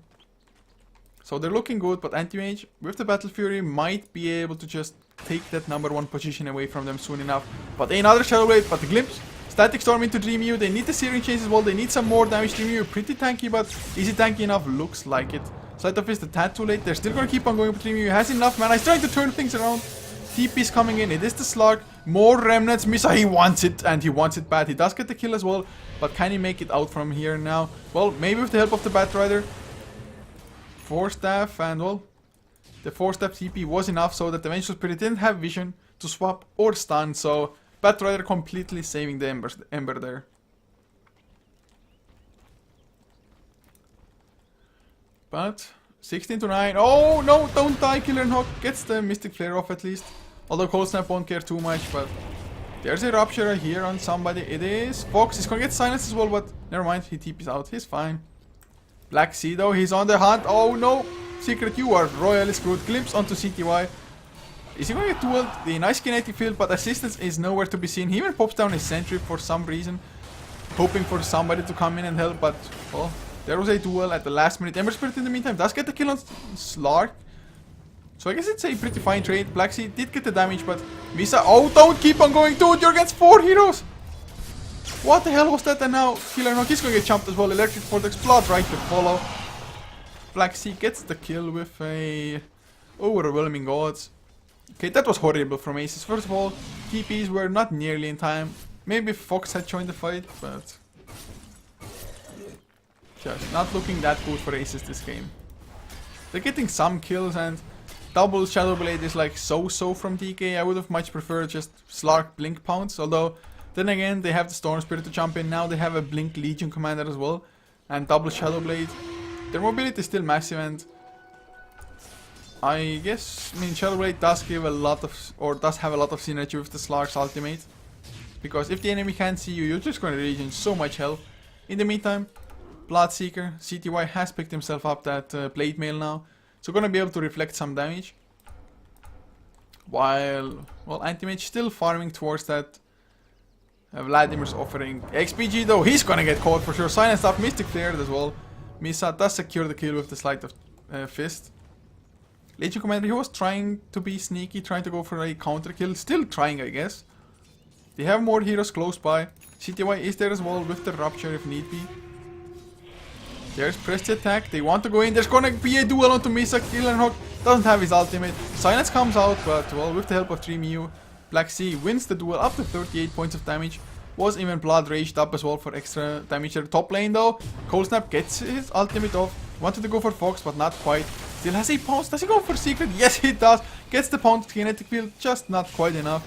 So they're looking good, but Anti-Mage with the Battle Fury might be able to just take that number 1 position away from them soon enough. But another Shadowblade, but the Glimpse. Static Storm into Dreamyu. They need the Searing Chains as well. They need some more damage. Dreamyu pretty tanky, but is it tanky enough? Looks like it. Sleight of Fist a tad too late. They're still gonna keep on going, but Dreamyu has enough mana. He's trying to turn things around. TP is coming in. It is the Slug. More Remnants. Misa, he wants it, and he wants it bad. He does get the kill as well, but can he make it out from here now? Well, maybe with the help of the Batrider. 4 staff, and well, the 4 staff TP was enough so that the Vengeful Spirit didn't have vision to swap or stun, so Batrider completely saving the Ember there. But 16 to 9. Oh no, don't die. Killer and Hawk gets the Mystic Flare off at least. Although Cold Snap won't care too much, but there's a Rupture here on somebody. It is Fox. He's gonna get silenced as well, but never mind. He TP's out. He's fine. Black Sea though, he's on the hunt. Oh no. Secret, you are royally screwed. Glimpse onto CTY. Is he going to get dueled? The nice kinetic field, but assistance is nowhere to be seen. He even pops down his sentry for some reason, hoping for somebody to come in and help, but well, there was a duel at the last minute. Ember Spirit in the meantime does get the kill on Slark. So I guess it's a pretty fine trade. Black Sea did get the damage, but Misa, oh, don't keep on going, dude, you're against 4 heroes. What the hell was that? And now Killer Knock, he's going to get jumped as well. Electric Vortex, Blood right to follow. Black Sea gets the kill with a overwhelming odds. Okay, that was horrible from Aces. First of all, TPs were not nearly in time. Maybe Fox had joined the fight, but just not looking that good for Aces this game. They're getting some kills, and double Shadow Blade is like so from DK. I would have much preferred just Slark Blink Pounce, although then again they have the Storm Spirit to jump in. Now they have a Blink Legion Commander as well, and double Shadow Blade. Their mobility is still massive, and I guess, I mean, Shadow Blade does give a lot of, or does have a lot of synergy with the Slark's ultimate, because if the enemy can't see you, you're just going to regen so much health. In the meantime, Bloodseeker, CTY has picked himself up that Blade Mail now, so going to be able to reflect some damage. While, well, Anti-Mage still farming towards that. Vladimir's offering XPG though, he's going to get caught for sure. Silenced up, Mystic Flared as well. Misa does secure the kill with the Sleight of Fist. Legion Commander, he was trying to be sneaky, trying to go for a counter kill. Still trying, I guess. They have more heroes close by. CTY is there as well with the Rupture if need be. There's press the attack. They want to go in. There's gonna be a duel onto Misa. Killenhawk doesn't have his ultimate. Silence comes out, but well, with the help of 3 Mew, Black Sea wins the duel up to 38 points of damage. Was even Blood Raged up as well for extra damage at the top lane though. Cold Snap gets his ultimate off. Wanted to go for Fox, but not quite. Still has a pounce. Does he go for Secret? Yes, he does. Gets the pounce kinetic field, just not quite enough.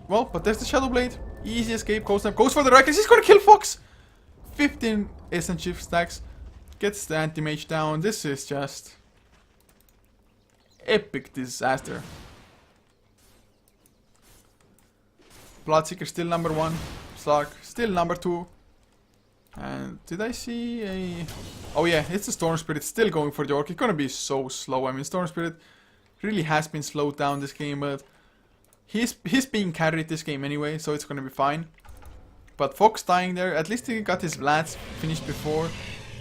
Well, but there's the Shadow Blade. Easy escape. Cold Snap goes for the Reckless. He's gonna kill Fox. 15 Essence Shift stacks. Gets the Anti-Mage down. This is just epic disaster. Bloodseeker still number 1. Slark still number 2. And did I see a... Oh yeah, it's the Storm Spirit still going for the Orc. It's gonna be so slow. I mean, Storm Spirit really has been slowed down this game, but he's being carried this game anyway, so it's gonna be fine. But Fox dying there, at least he got his Vlads finished before.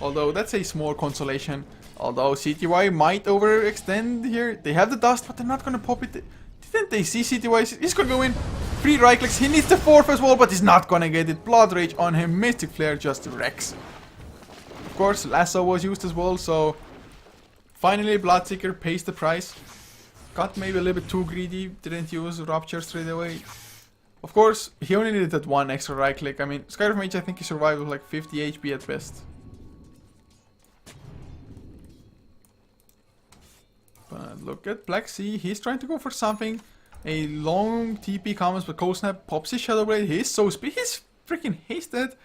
Although that's a small consolation. Although CTY might overextend here. They have the dust, but they're not gonna pop it. Didn't they see CTY? He's gonna go in. 3 right clicks. He needs the 4th as well, but he's not gonna get it. Blood Rage on him. Mystic Flare just wrecks. Of course, Lasso was used as well, so finally Bloodseeker pays the price. Got maybe a little bit too greedy. Didn't use Rupture straight away. Of course, he only needed that 1 extra right click. I mean, Skyrim Mage, I think he survived with like 50 HP at best. But look at Black Sea. He's trying to go for something. A long TP comes, but Cold Snap pops his Shadow Blade. He's so speedy. He's freaking hasted.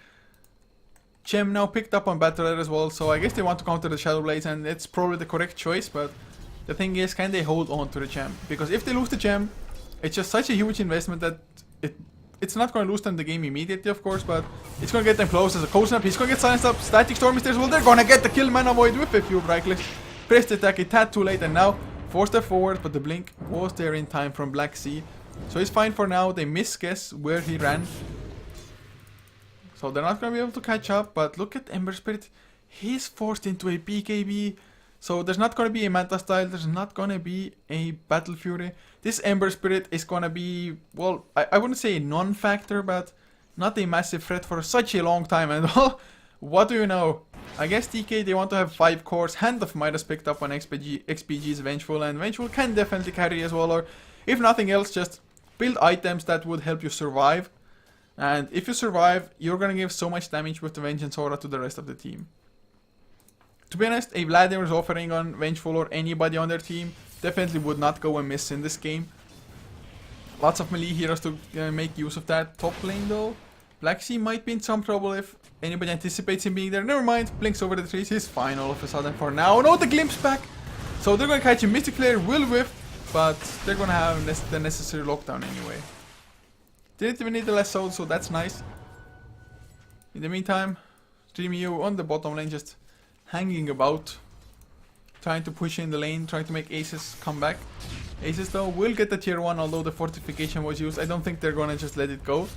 Gem now picked up on Battle Red as well, so I guess they want to counter the Shadow Blades, and it's probably the correct choice, but the thing is, can they hold on to the gem? Because if they lose the gem, it's just such a huge investment that it's not going to lose them the game immediately, of course, but it's going to get them close as a Cold Snap. He's going to get silenced up. Static Storm is there as well. They're going to get the kill. Mana Void with a few right clicks. Pressed attack, a tad too late, and now 4 step forward, but the blink was there in time from Black Sea. So he's fine for now. They misguess where he ran. So they're not going to be able to catch up, but look at Ember Spirit. He's forced into a BKB. So there's not going to be a Manta Style. There's not going to be a Battle Fury. This Ember Spirit is going to be, well, I wouldn't say a non-factor, but not a massive threat for such a long time. And what do you know? I guess DK, they want to have 5 cores. Hand of Midas picked up on XPG's Vengeful, and Vengeful can definitely carry as well, or if nothing else, just build items that would help you survive. And if you survive, you're gonna give so much damage with the Vengeance Aura to the rest of the team. To be honest, a Vladimir's offering on Vengeful or anybody on their team definitely would not go amiss in this game. Lots of melee heroes to make use of that. Top lane though, Black Sea might be in some trouble if anybody anticipates him being there. Never mind, blinks over the trees, he's fine all of a sudden for now. No, the glimpse back! So they're gonna catch him. Mystic Flare will whiff, but they're gonna have the necessary lockdown anyway. Didn't even need the less soul, so that's nice. In the meantime, Streamio on the bottom lane just hanging about. Trying to push in the lane, trying to make Aces come back. Aces though will get the tier 1, although the fortification was used. I don't think they're gonna just let it go.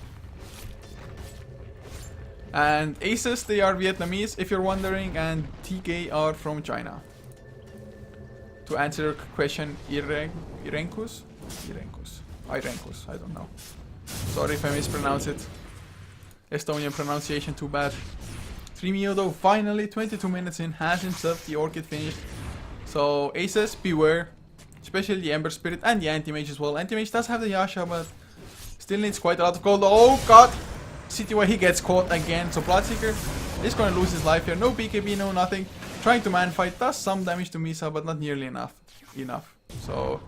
And Aces, they are Vietnamese, if you're wondering, and TK are from China. To answer your question, Irenkus, I don't know. Sorry if I mispronounce it. Estonian pronunciation, too bad. 3Mio though, finally, 22 minutes in, has himself the Orchid finished. So, Aces, beware. Especially the Ember Spirit and the Anti-Mage as well. Anti-Mage does have the Yasha, but still needs quite a lot of gold. Oh god! CTY, he gets caught again. So, Bloodseeker is going to lose his life here. No BKB, no nothing. Trying to man fight, does some damage to Misa, but not nearly enough. So,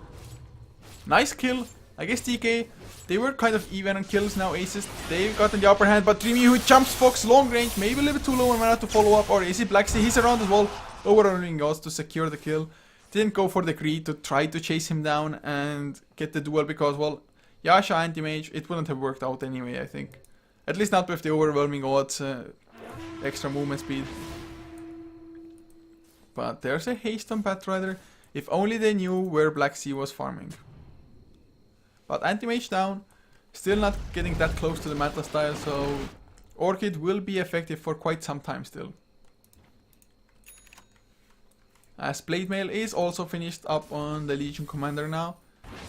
nice kill. I guess DK, they were kind of even on kills now, aces. They've gotten the upper hand, but Dreamy who jumps Fox long range, maybe a little bit too low and went out to follow up. Or is it Black Sea? He's around as well, overrunning us to secure the kill. Didn't go for the greed to try to chase him down and get the duel because, well, Yasha anti-mage, it wouldn't have worked out anyway, I think. At least not with the overwhelming odds, extra movement speed. But there's a haste on Batrider. If only they knew where Black Sea was farming. But anti-mage down, still not getting that close to the meta style, so Orchid will be effective for quite some time still. As Blade Mail is also finished up on the Legion Commander now.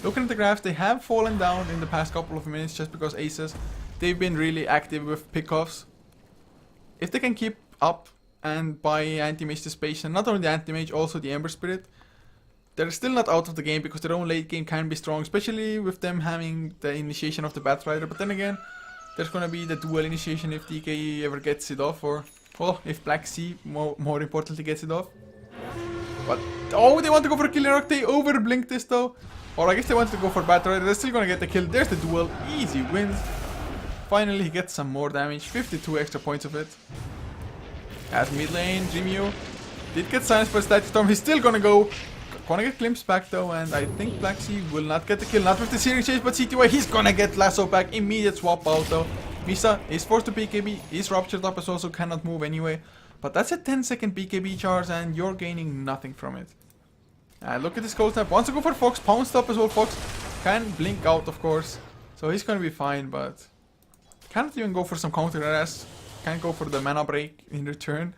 Looking at the graphs, they have fallen down in the past couple of minutes just because aces, they've been really active with pickoffs. If they can keep up and buy anti-mage the space, and not only the anti-mage, also the Ember Spirit, they're still not out of the game because their own late game can be strong, especially with them having the initiation of the Batrider. But then again, there's gonna be the dual initiation if DK ever gets it off, or well, if Black Sea more importantly gets it off. But oh, they want to go for a Killing Rock. They overblinked this though, or I guess they wanted to go for Batrider. They're still gonna get the kill. There's the duel, easy wins. Finally, he gets some more damage, 52 extra points of it. As mid lane, Dreamyu did get silenced by Static Storm. He's still gonna get glimpsed back though, and I think Black Sea will not get the kill. Not with the Searing Chase, but CTY, he's gonna get lasso back. Immediate swap out though. Misa is forced to BKB, is ruptured up as well, so cannot move anyway. But that's a 10-second BKB charge, and you're gaining nothing from it. Look at this cold snap. Wants to go for Fox, pounced up as well. Fox can blink out, of course, so he's gonna be fine, but cannot even go for some counter RS. Can't go for the mana break in return,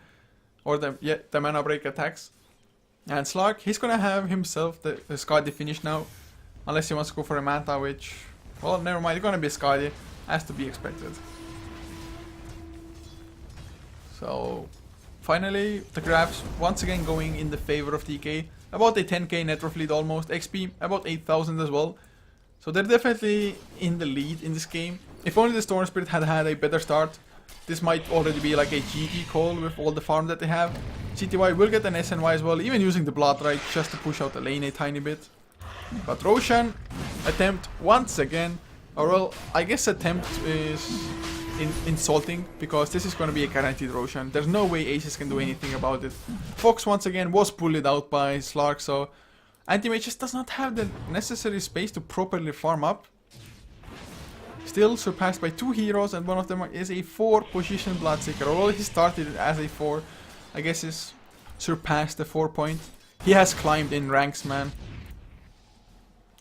or the mana break attacks. And Slark, he's gonna have himself the Skadi finish now, unless he wants to go for a Manta, which, well, never mind. It's gonna be a Skadi, as to be expected. So finally, the graphs once again going in the favor of DK. About a 10k net worth lead almost. XP about 8,000 as well. So they're definitely in the lead in this game. If only the Storm Spirit had had a better start, this might already be like a GG call with all the farm that they have. CTY will get an SNY as well, even using the Blood Right just to push out the lane a tiny bit. But Roshan attempt once again, or well, I guess attempt is insulting, because this is going to be a guaranteed Roshan. There's no way Aces can do anything about it. Fox once again was bullied out by Slark, so Anti-Mage just does not have the necessary space to properly farm up. Still surpassed by 2 heroes, and one of them is a 4 position Bloodseeker. Although he started as a 4, I guess he's surpassed the 4 point. He has climbed in ranks, man.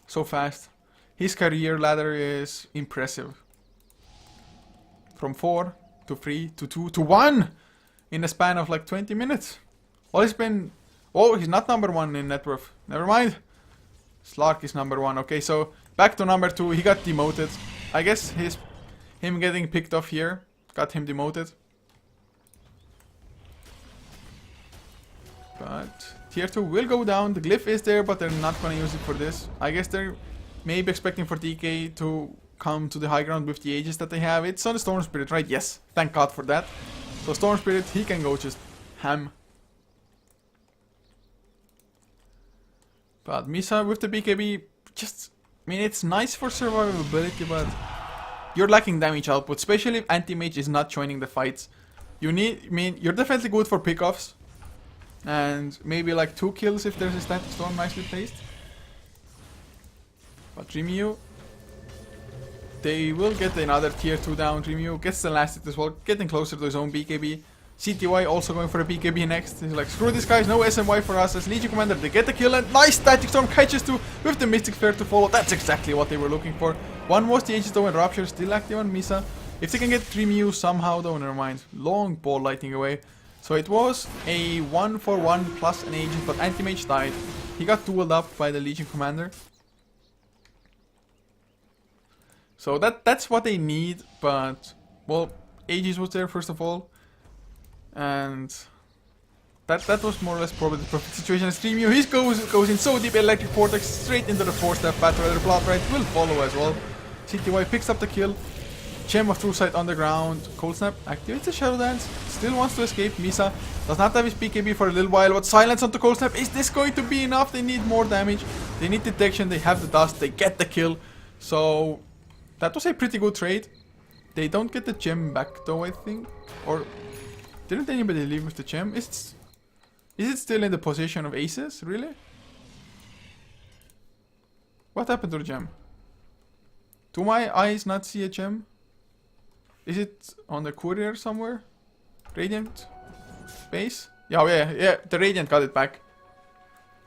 So fast. His career ladder is impressive. From 4 to 3 to 2 to 1 in a span of like 20 minutes. Well, he's been... Oh, he's not number 1 in net worth. Never mind. Slark is number 1. Okay, so back to number 2. He got demoted. I guess him getting picked off here got him demoted. But tier 2 will go down. The glyph is there, but they're not going to use it for this. I guess they're maybe expecting for DK to come to the high ground with the ages that they have. It's on the Storm Spirit, right? Yes. Thank God for that. So Storm Spirit, he can go just ham. But Misa with the BKB, just... I mean, it's nice for survivability, but you're lacking damage output, especially if Anti-Mage is not joining the fights. You need... I mean, you're definitely good for pickoffs. And maybe like 2 kills if there's a Static Storm nicely placed. But Dreamyu, they will get another tier 2 down. Dreamyu gets the last hit as well, getting closer to his own BKB. CTY also going for a BKB next. He's like, screw this guys, no SMY for us. As Legion Commander, they get the kill, and nice Static Storm catches too with the Mystic Sphere to follow. That's exactly what they were looking for. One was the Aegis though, and Rupture still active on Misa. If they can get Dreamyu somehow though, never mind. Long ball lighting away. So it was a 1-for-1 plus an Aegis, but Anti-Mage died. He got dueled up by the Legion Commander. So that's what they need, but well, Aegis was there first of all. And that was more or less probably the perfect situation. Dreamyu, he goes in so deep, Electric Vortex straight into the 4-step Batrider. Blood Right will follow as well. CTY picks up the kill. Gem of True Sight on the ground. Cold Snap activates the Shadow Dance. Still wants to escape. Misa does not have his BKB for a little while, but silence onto Cold Snap. Is this going to be enough? They need more damage. They need detection. They have the dust. They get the kill. So that was a pretty good trade. They don't get the gem back though, I think. Or didn't anybody leave with the gem? Is it still in the position of aces? Really? What happened to the gem? Do my eyes not see a gem? Is it on the courier somewhere? Radiant base? Yeah, the Radiant got it back.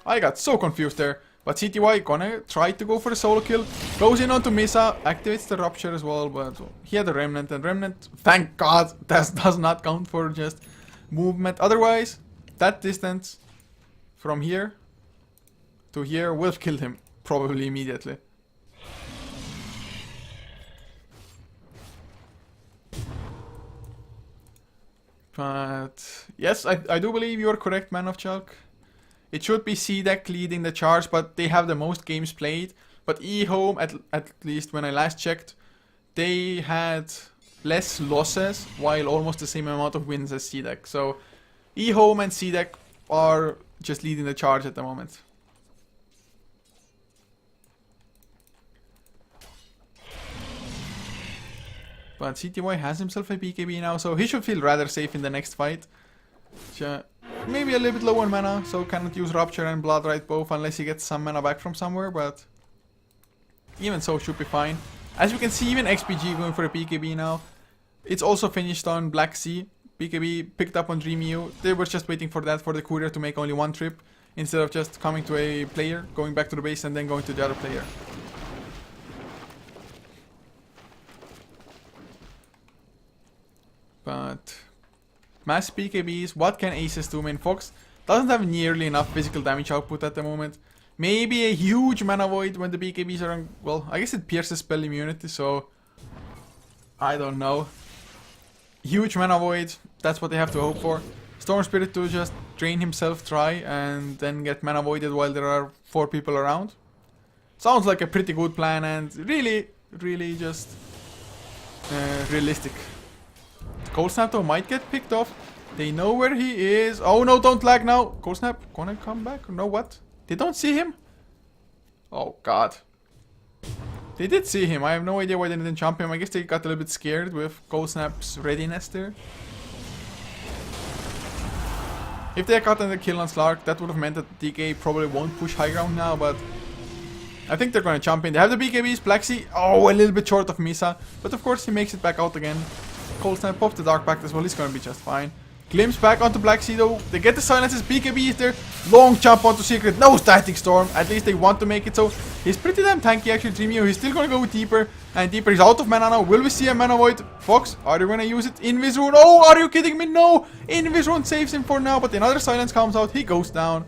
I got so confused there. But CTY gonna try to go for the solo kill. Goes in onto Misa, activates the Rupture as well, but he had a Remnant, and Remnant, thank God, that does not count for just movement. Otherwise, that distance from here to here will have killed him, probably immediately. But yes, I do believe you're correct, Man of Chalk. It should be C-Deck leading the charge, but they have the most games played. But E-Home, at least when I last checked, they had less losses while almost the same amount of wins as C-Deck. So E-Home and C-Deck are just leading the charge at the moment. But CTY has himself a BKB now, so he should feel rather safe in the next fight. Maybe a little bit low on mana, so cannot use Rupture and Bloodrite both unless he gets some mana back from somewhere, but even so should be fine. As you can see, even XPG going for a BKB now. It's also finished on Black Sea. BKB picked up on Dreamyu. They were just waiting for that, for the courier to make only one trip, instead of just coming to a player, going back to the base and then going to the other player. But mass BKBs, what can aces do? I mean, Fox doesn't have nearly enough physical damage output at the moment. Maybe a huge mana void when the BKBs are on, well, I guess it pierces spell immunity, so I don't know. Huge mana void, that's what they have to hope for. Storm Spirit to just drain himself dry and then get mana voided while there are 4 people around. Sounds like a pretty good plan and really just realistic. Cold Snap though might get picked off. They know where he is. Oh no, don't lag now. Cold Snap gonna come back? No, what? They don't see him? Oh god. They did see him. I have no idea why they didn't jump him. I guess they got a little bit scared with Cold Snap's readiness there. If they had gotten the kill on Slark, that would have meant that DK probably won't push high ground now, but I think they're gonna jump in. They have the BKBs, Black Sea. Oh, a little bit short of Misa. But of course he makes it back out again. Cold Snap pops the Dark Pact as well, he's gonna be just fine. Glimpse back onto Black Sea though. They get the silences, BKB is there. Long jump onto Secret, no Static Storm. At least they want to make it so. He's pretty damn tanky actually, Dreamyu. He's still gonna go deeper. And deeper, he's out of mana now. Will we see a mana void? Fox, are you gonna use it? Invis Rune, oh, are you kidding me? No! Invis Rune saves him for now, but another silence comes out, he goes down.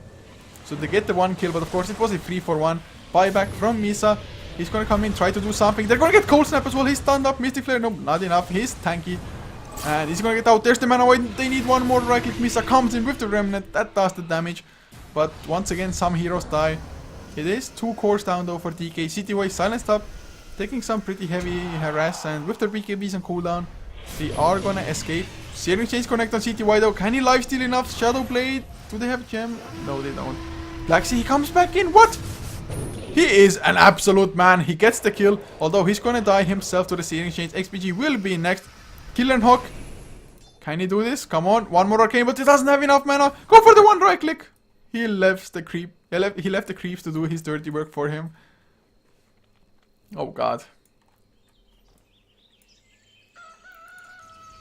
So they get the 1 kill, but of course it was a 3-for-1. Buyback from Misa. He's gonna come in, try to do something. They're gonna get Cold Snap as well. He's stunned up. Mystic Flare, no, not enough. He's tanky. And he's gonna get out. There's the mana void. They need one more right click. Misa comes in with the Remnant. That does the damage. But once again, some heroes die. It is 2 cores down though for DK. CTY silenced up, taking some pretty heavy harass. And with their BKBs on cooldown, they are gonna escape. Searing Chains connect on CTY though. Can he lifesteal enough? Shadow Blade. Do they have gem? No, they don't. Black Sea, he comes back in. What? He is an absolute man. He gets the kill. Although he's gonna die himself to the Searing Chains. XPG will be next. Killer and Hawk. Can he do this? Come on. One more arcane, but he doesn't have enough mana. Go for the 1 right click. He left the creep. He left the creeps to do his dirty work for him. Oh god.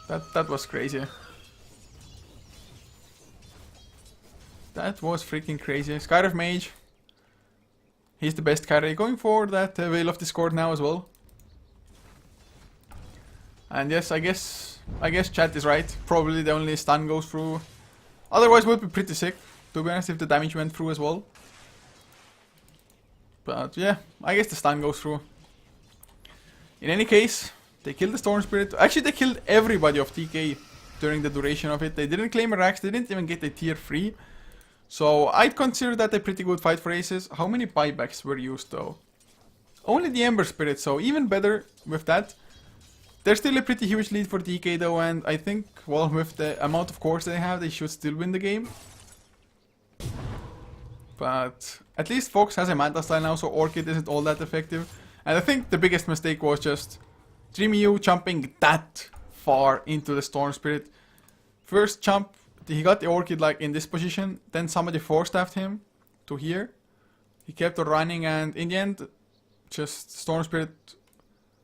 That was crazy. That was freaking crazy. Skyriff Mage. He's the best carry. Going for that Veil of Discord now as well. And yes, I guess chat is right. Probably the only stun goes through. Otherwise would be pretty sick, to be honest, if the damage went through as well. But yeah, I guess the stun goes through. In any case, they killed the Storm Spirit. Actually, they killed everybody of TK during the duration of it. They didn't claim a Rax, they didn't even get a tier 3. So I'd consider that a pretty good fight for aces. How many buybacks were used though? Only the Ember Spirit, so even better with that. There's still a pretty huge lead for DK though, and I think, well, with the amount of cores they have, they should still win the game. But at least Fox has a Manta style now, so Orchid isn't all that effective. And I think the biggest mistake was just Dreamyu jumping that far into the Storm Spirit. First jump, he got the Orchid like in this position, then somebody force-staffed him to here. He kept on running, and in the end, just Storm Spirit...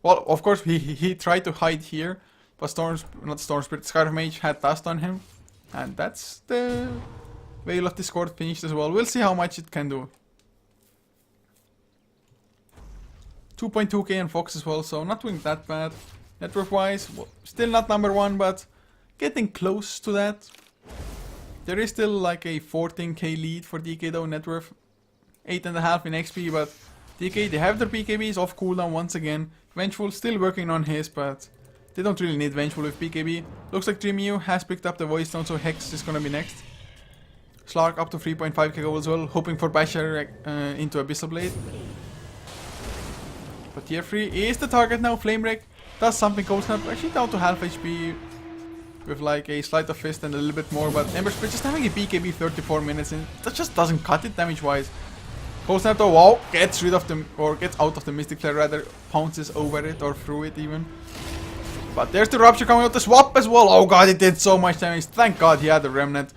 Well, of course, he tried to hide here, but Scarf Mage had dust on him. And that's the Veil of Discord finished as well. We'll see how much it can do. 2.2k on Fox as well, so not doing that bad. Net worth wise, well, still not number 1, but getting close to that. There is still like a 14k lead for DK though, net worth. 8.5 in XP, but DK, they have their BKBs off cooldown once again. Vengeful still working on his, but they don't really need Vengeful with BKB. Looks like Dreamyu has picked up the Voice Stone, so Hex is gonna be next. Slark up to 3.5k gold as well, hoping for Basher into Abyssal Blade. But tier 3 is the target now. Flame Wreck does something. Cold Snap actually down to half HP with like a Sleight of Fist and a little bit more. But Ember Spirit just having a BKB 34 minutes in, that just doesn't cut it damage wise. Cold Snap though, wow, gets rid of them, or gets out of the Mystic Flare rather, pounces over it or through it even. But there's the Rupture coming out, the swap as well. Oh god, it did so much damage. Thank god he had the Remnant.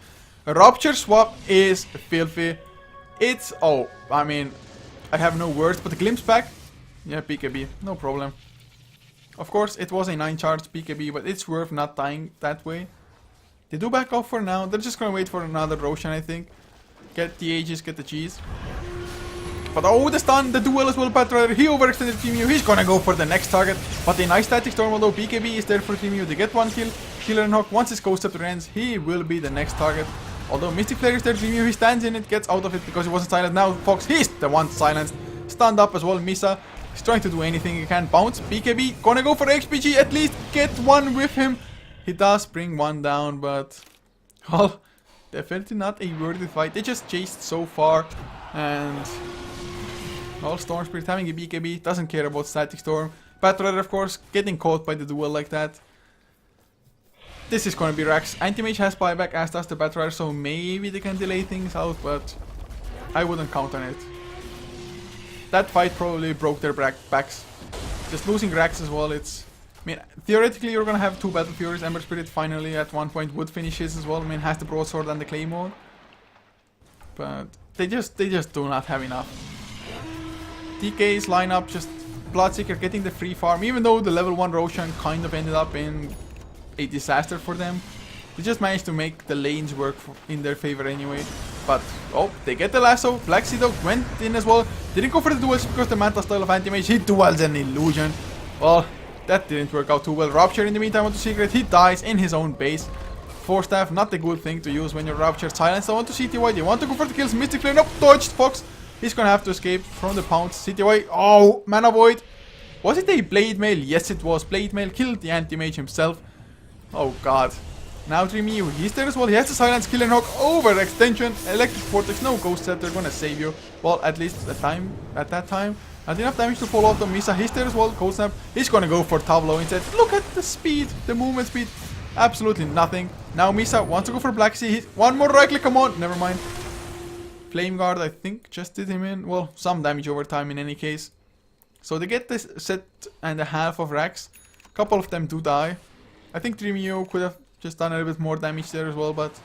A Rupture swap is filthy. It's, oh, I mean, I have no words, but the Glimpse back, yeah, BKB, no problem. Of course, it was a 9 charge BKB, but it's worth not dying that way. They do back off for now. They're just gonna wait for another Roshan, I think. Get the Aegis, get the cheese. But oh, the stun, the duel as well, Batrider. He overextended Dreamyu. He's gonna go for the next target. But a nice static storm, although BKB is there for Dreamyu. They get one kill. Killer and Hawk, once his Ghost Scepter ends, he will be the next target. Although Mystic Flare is there, Dreamyu, he stands in it, gets out of it because he wasn't silent. Now Fox, he's the one silenced. Stunned up as well, Misa. He's trying to do anything he can. Bounce, BKB, gonna go for XPG, at least get one with him. He does bring one down, but... well, definitely not a worthy fight. They just chased so far, and... well, Storm Spirit having a BKB, doesn't care about Static Storm. Batrider, of course, getting caught by the duel like that. This is gonna be Rax. Anti-Mage has buyback, as does the Batrider, so maybe they can delay things out, but... I wouldn't count on it. That fight probably broke their backs. Just losing Rax as well, it's... I mean, theoretically you're gonna have 2 Battle Furies. Ember Spirit finally at one point would finish his as well. I mean, has the Broadsword and the Claymore. But they just do not have enough. DK's lineup, just Bloodseeker getting the free farm. Even though the level 1 Roshan kind of ended up in a disaster for them. They just managed to make the lanes work in their favor anyway. But, oh, they get the lasso. Black Sea Dog went in as well. Didn't go for the duels because the Manta style of Anti-Mage. He duels an illusion. Well, that didn't work out too well. Rupture in the meantime onto Secret. He dies in his own base. Force Staff, not a good thing to use when you're Ruptured. Silence, I want to CTY. They want to go for the kills. Mystic Flare, nope, dodged. Fox. He's gonna have to escape from the pounce. CTY, oh, Mana Void. Was it a Blade Mail? Yes, it was. Blade Mail killed the Anti-Mage himself. Oh god. Now Dreamyu, he's there as well. He has the Silence, Killer and Hawk, overextension, Electric Vortex, no Ghost Scepter, gonna save you. Well, at least at that time. Not enough damage to fall off the Misa. He's there as well. Cold Snap. He's gonna go for Tableau instead. Look at the speed, the movement speed. Absolutely nothing. Now Misa wants to go for Black Sea. One more right click, come on. Never mind. Flame Guard, I think, just did him in. Well, some damage over time in any case. So they get this set and a half of Rax. A couple of them do die. I think Dreamyu could have just done a little bit more damage there as well, but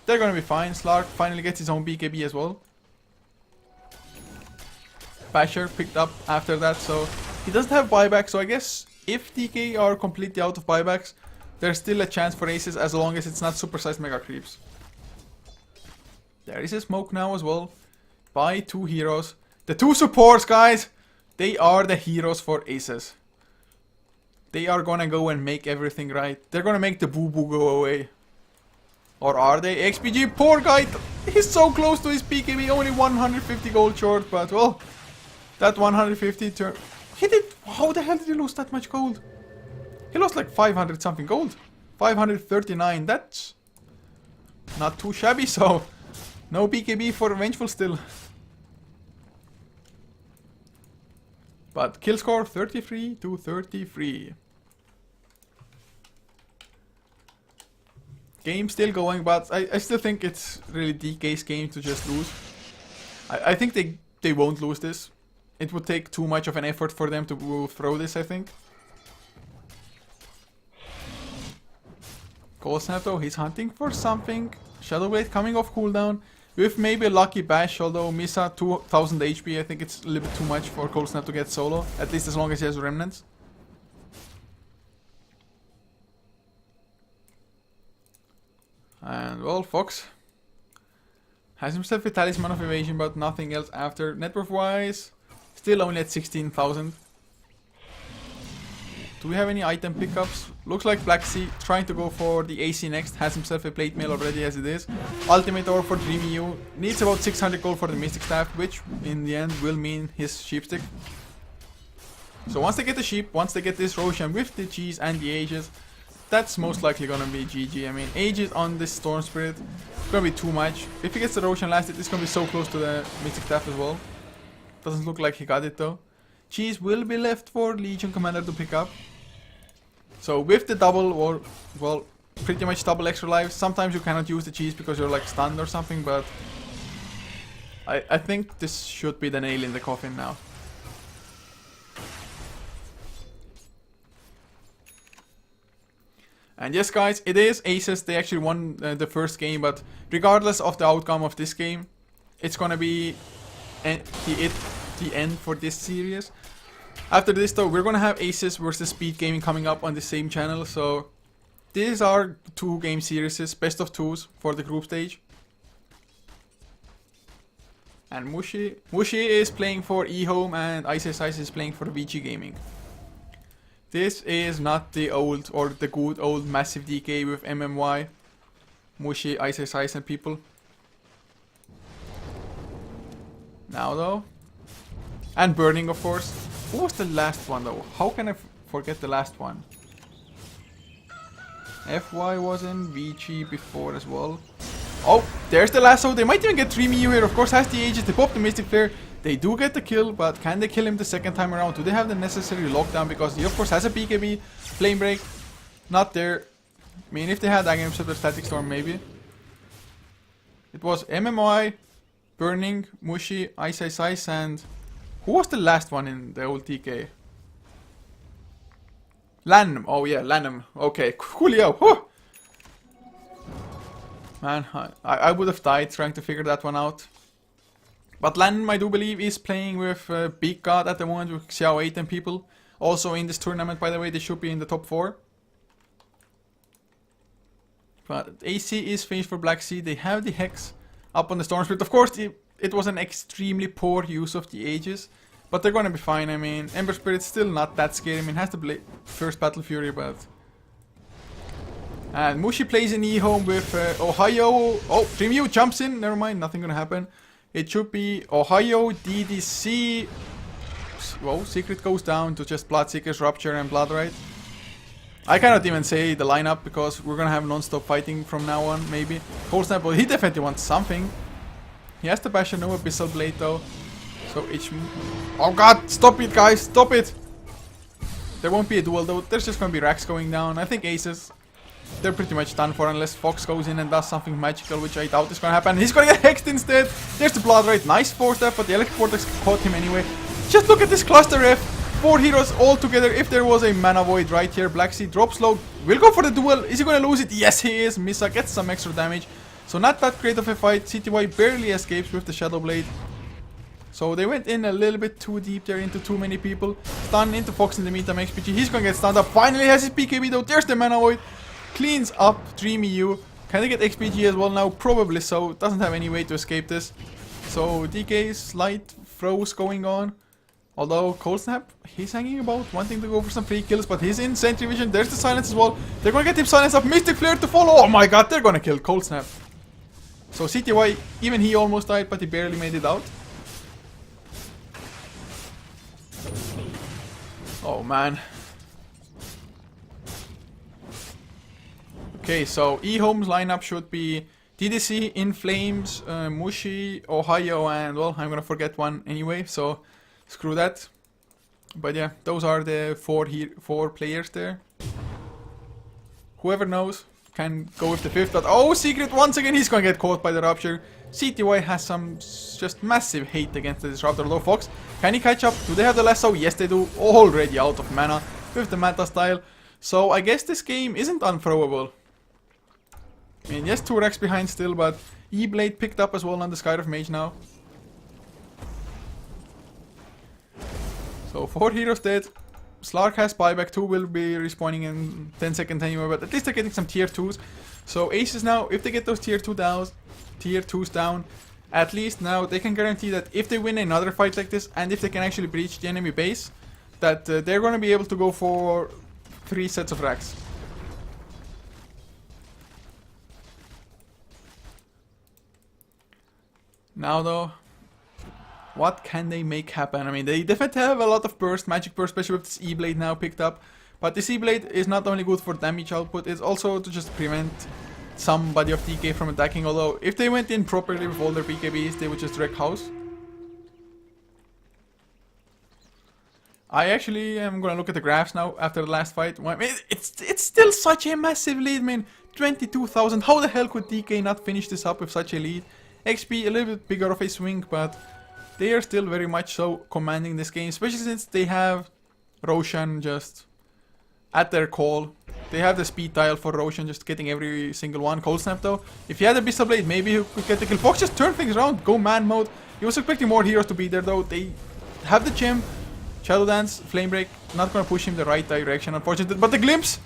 they're gonna be fine. Slark finally gets his own BKB as well. Basher picked up after that, so he doesn't have buyback. So I guess if DK are completely out of buybacks, there's still a chance for aces as long as it's not supersized mega creeps. There is a smoke now as well by 2 heroes. The 2 supports, guys, they are the heroes for aces. They are gonna go and make everything right. They're gonna make the boo-boo go away. Or are they? XPG, poor guy. He's so close to his BKB. Only 150 gold short, but well, that 150 turn. He did. How the hell did he lose that much gold? He lost like 500 something gold. 539. That's not too shabby, so no BKB for Vengeful still. But kill score 33 to 33. game still going, but I still think it's really DK's game to just lose. I think they won't lose this. It would take too much of an effort for them to throw this, I think. Cold Snap though, he's hunting for something. Shadow Blade coming off cooldown. With maybe a lucky bash, although Misa 2000 HP, I think it's a little bit too much for Cold Snap to get solo. At least as long as he has remnants. And well, Fox has himself a Talisman of Evasion, but nothing else after. Net worth wise, still only at 16,000. Do we have any item pickups? Looks like Black Sea trying to go for the AC next. Has himself a plate mail already as it is. Ultimate ore for Dreamy U. Needs about 600 gold for the Mystic Staff, which in the end will mean his sheep stick. So once they get the sheep, once they get this Roshan with the cheese and the Aegis, that's most likely gonna be GG. I mean, Aegis on this Storm Spirit, it's gonna be too much. If he gets the Roshan last, it's gonna be so close to the Mystic Staff as well. Doesn't look like he got it though. Cheese will be left for Legion Commander to pick up. So with the double, or well, pretty much double extra lives, sometimes you cannot use the cheese because you're like stunned or something, but I think this should be the nail in the coffin now. And yes guys, it is Aces. They actually won the first game, but regardless of the outcome of this game, it's gonna be the end for this series. After this though, we're gonna have Aces versus Speed Gaming coming up on the same channel, so these are 2 game series, best of 2s for the group stage. And Mushi is playing for eHome and Ice is playing for VG Gaming. This is not the old or the good old massive DK with MMY, Mushi, Ice and people. Now though, and Burning of course. Who was the last one though? How can I forget the last one? FY was in VG before as well. Oh, there's the lasso. They might even get 3 Miyu here. Of course, has the Aegis. They pop the Mystic Flare. They do get the kill, but can they kill him the second time around? Do they have the necessary lockdown? Because he of course has a BKB. Flame Break. Not there. I mean, if they had Aghanim Scepter, Static Storm maybe. It was MMI, Burning, Mushi, Ice, and... who was the last one in the old TK? Lanham. Oh yeah, Lanham. Okay, Coolio. Whew. Man, I would have died trying to figure that one out. But Lanham, I do believe, is playing with Big God at the moment with Xiao 8 and people. Also in this tournament, by the way, they should be in the top 4. But AC is finished for Black Sea. They have the Hex up on the Storm Spirit. Of course, it was an extremely poor use of the Aegis, but they're gonna be fine. I mean, Ember Spirit's still not that scary. I mean, has the first Battle Fury, but... And Mushi plays in eHome with Ohio. Oh, Dreamy jumps in. Never mind, nothing gonna happen. It should be Ohio, DDC. Whoa, Secret goes down to just Bloodseekers, Rupture, and Bloodrite. I cannot even say the lineup because we're gonna have non-stop fighting from now on, maybe. Cold Snap, but he definitely wants something. He has the Bastion, no Abyssal Blade though. So oh god, stop it guys, stop it! There won't be a duel though, there's just gonna be racks going down. I think Aces, they're pretty much done for unless Fox goes in and does something magical, which I doubt is gonna happen. He's gonna get hexed instead! There's the Bloodrite, nice force step, but the Electric Vortex caught him anyway. Just look at this cluster F! 4 heroes all together. If there was a Mana Void right here, Black Sea drops low, will go for the duel. Is he gonna lose it? Yes he is! Misa gets some extra damage. So not that great of a fight. CTY barely escapes with the Shadow Blade. So they went in a little bit too deep there into too many people. Stun into Fox in the meantime, XPG. He's gonna get stunned up. Finally has his BKB though. There's the Mana Void. Cleans up Dreamy U. Can they get XPG as well now? Probably so. Doesn't have any way to escape this. So DK's slight throws going on. Although Cold Snap, he's hanging about, wanting to go for some free kills, but he's in Sentry Vision. There's the silence as well. They're gonna get him silence up. Mystic Flare to follow. Oh my god, they're gonna kill Cold Snap. So CTY, even he almost died, but he barely made it out. Oh man. Okay, so eHome's lineup should be DDC, In Flames, Mushi, Ohio, and well, I'm gonna forget one anyway, so screw that. But yeah, those are the four players there. Whoever knows can go with the 5th, but oh, Secret once again, he's gonna get caught by the Rupture. CTY has some just massive hate against the Disruptor, though. Fox, can he catch up? Do they have the lasso? Yes, they do. Already out of mana with the Manta style. So I guess this game isn't unthrowable. I mean, yes, 2 racks behind still, but E-Blade picked up as well on the Skyrift Mage now. So 4 heroes dead. Slark has buyback, 2 will be respawning in 10 seconds anyway, but at least they're getting some tier 2s. So Aces now, if they get those tier 2s down, at least now they can guarantee that if they win another fight like this, and if they can actually breach the enemy base, that they're going to be able to go for 3 sets of racks. Now though, what can they make happen? I mean, they definitely have a lot of burst, magic burst, especially with this E-Blade now picked up. But this E-Blade is not only good for damage output, it's also to just prevent somebody of DK from attacking. Although, if they went in properly with all their BKBs, they would just wreck house. I actually am gonna look at the graphs now after the last fight. I mean, it's still such a massive lead, man. 22,000. How the hell could DK not finish this up with such a lead? XP a little bit bigger of a swing, but they are still very much so commanding this game, especially since they have Roshan just at their call. They have the speed tile for Roshan just getting every single one. Cold Snap though, if he had a Abyssal Blade, maybe he could get the kill. Fox just turned things around, go man mode. He was expecting more heroes to be there though. They have the gem, Shadow Dance, Flame Break, not gonna push him the right direction unfortunately. But the glimpse,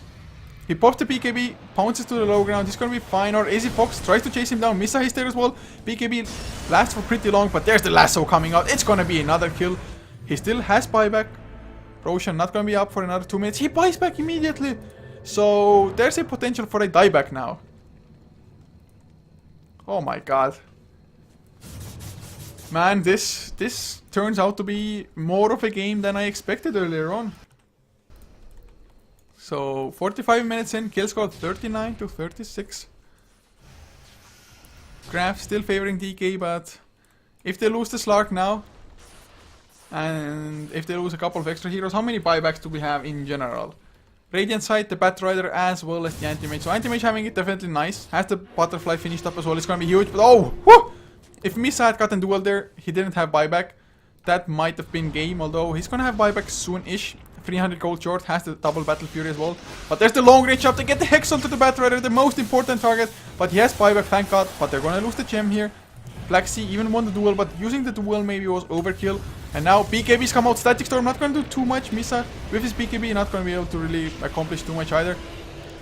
he pops the BKB, pounces to the low ground, he's gonna be fine. Or AZ Fox tries to chase him down, Misa is there as well. BKB lasts for pretty long, but there's the lasso coming out. It's gonna be another kill. He still has buyback. Roshan not gonna be up for another 2 minutes. He buys back immediately. So there's a potential for a dieback now. Oh my god. Man, this turns out to be more of a game than I expected earlier on. So 45 minutes in, kill score 39 to 36. Graph still favoring DK, but if they lose the Slark now, and if they lose a couple of extra heroes, how many buybacks do we have in general? Radiant side, the Bat Rider as well as the Anti-Mage. So Anti-Mage having it definitely nice. Has the Butterfly finished up as well. It's gonna be huge, but oh! Whoo! If Misa had gotten duel there, he didn't have buyback. That might have been game, although he's gonna have buyback soon-ish. 300 gold short, has the double Battle Fury as well. But there's the long range up to get the Hex onto the Bat Rider, the most important target. But he has buyback, thank god. But they're gonna lose the gem here. Black Sea even won the duel, but using the duel maybe was overkill. And now BKBs come out, Static Storm not gonna do too much. Misa with his BKB not gonna be able to really accomplish too much either.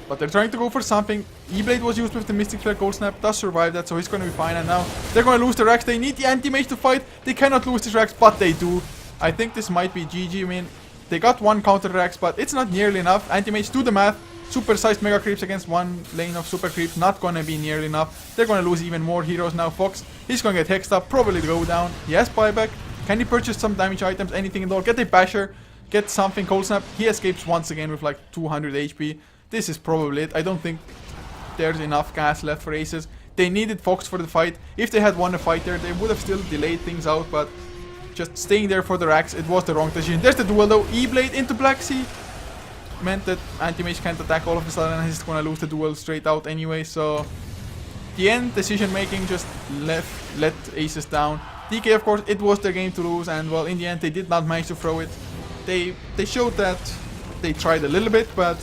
But they're trying to go for something. E-Blade was used with the Mystic Flare, Cold Snap does survive that, so he's gonna be fine. And now they're gonna lose the racks. They need the Anti-Mage to fight. They cannot lose these racks, but they do. I think this might be GG. I mean, they got one counter racks, but it's not nearly enough. Anti-Mage, do the math. Super sized Mega Creeps against one lane of Super Creeps, not gonna be nearly enough. They're gonna lose even more heroes now. Fox, he's gonna get hexed up, probably go down. He has buyback. Can he purchase some damage items, anything at all? Get a Basher, get something, Cold Snap. He escapes once again with like 200 HP. This is probably it. I don't think there's enough gas left for Aces. They needed Fox for the fight. If they had won the fight there, they would have still delayed things out, but just staying there for the racks, it was the wrong decision. There's the duel though. E-Blade into Black Sea meant that Anti-Mage can't attack all of a sudden, and he's gonna lose the duel straight out anyway. So the end decision making just let Aces down. DK, of course, it was their game to lose, and well, in the end they did not manage to throw it. They showed that they tried a little bit, but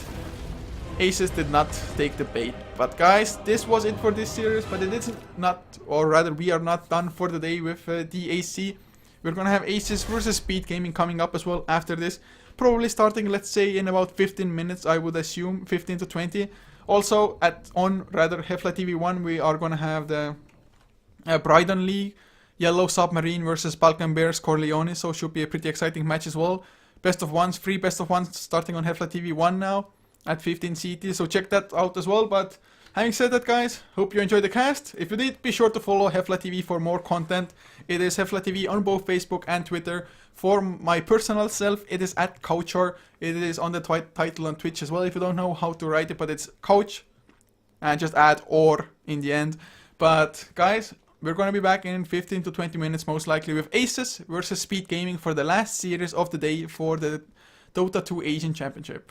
Aces did not take the bait. But guys, this was it for this series, but it is not, or rather we are not done for the day with DAC. We're gonna have Aces versus Speed Gaming coming up as well after this. Probably starting, let's say, in about 15 minutes, I would assume, 15 to 20. Also, on HeflaTV 1, we are gonna have the Brydon League. Yellow Submarine versus Balkan Bears Corleone, so should be a pretty exciting match as well. Best of ones, free best of ones starting on HeflaTV 1 now at 15 CT, so check that out as well. But having said that, guys, hope you enjoyed the cast. If you did, be sure to follow HeflaTV for more content. It is HeflaTV on both Facebook and Twitter. For my personal self, it is at Couchor. It is on the title on Twitch as well if you don't know how to write it, but it's Couch and just add or in the end. But guys, we're gonna be back in 15 to 20 minutes most likely with Aces versus Speed Gaming for the last series of the day for the Dota 2 Asian Championship.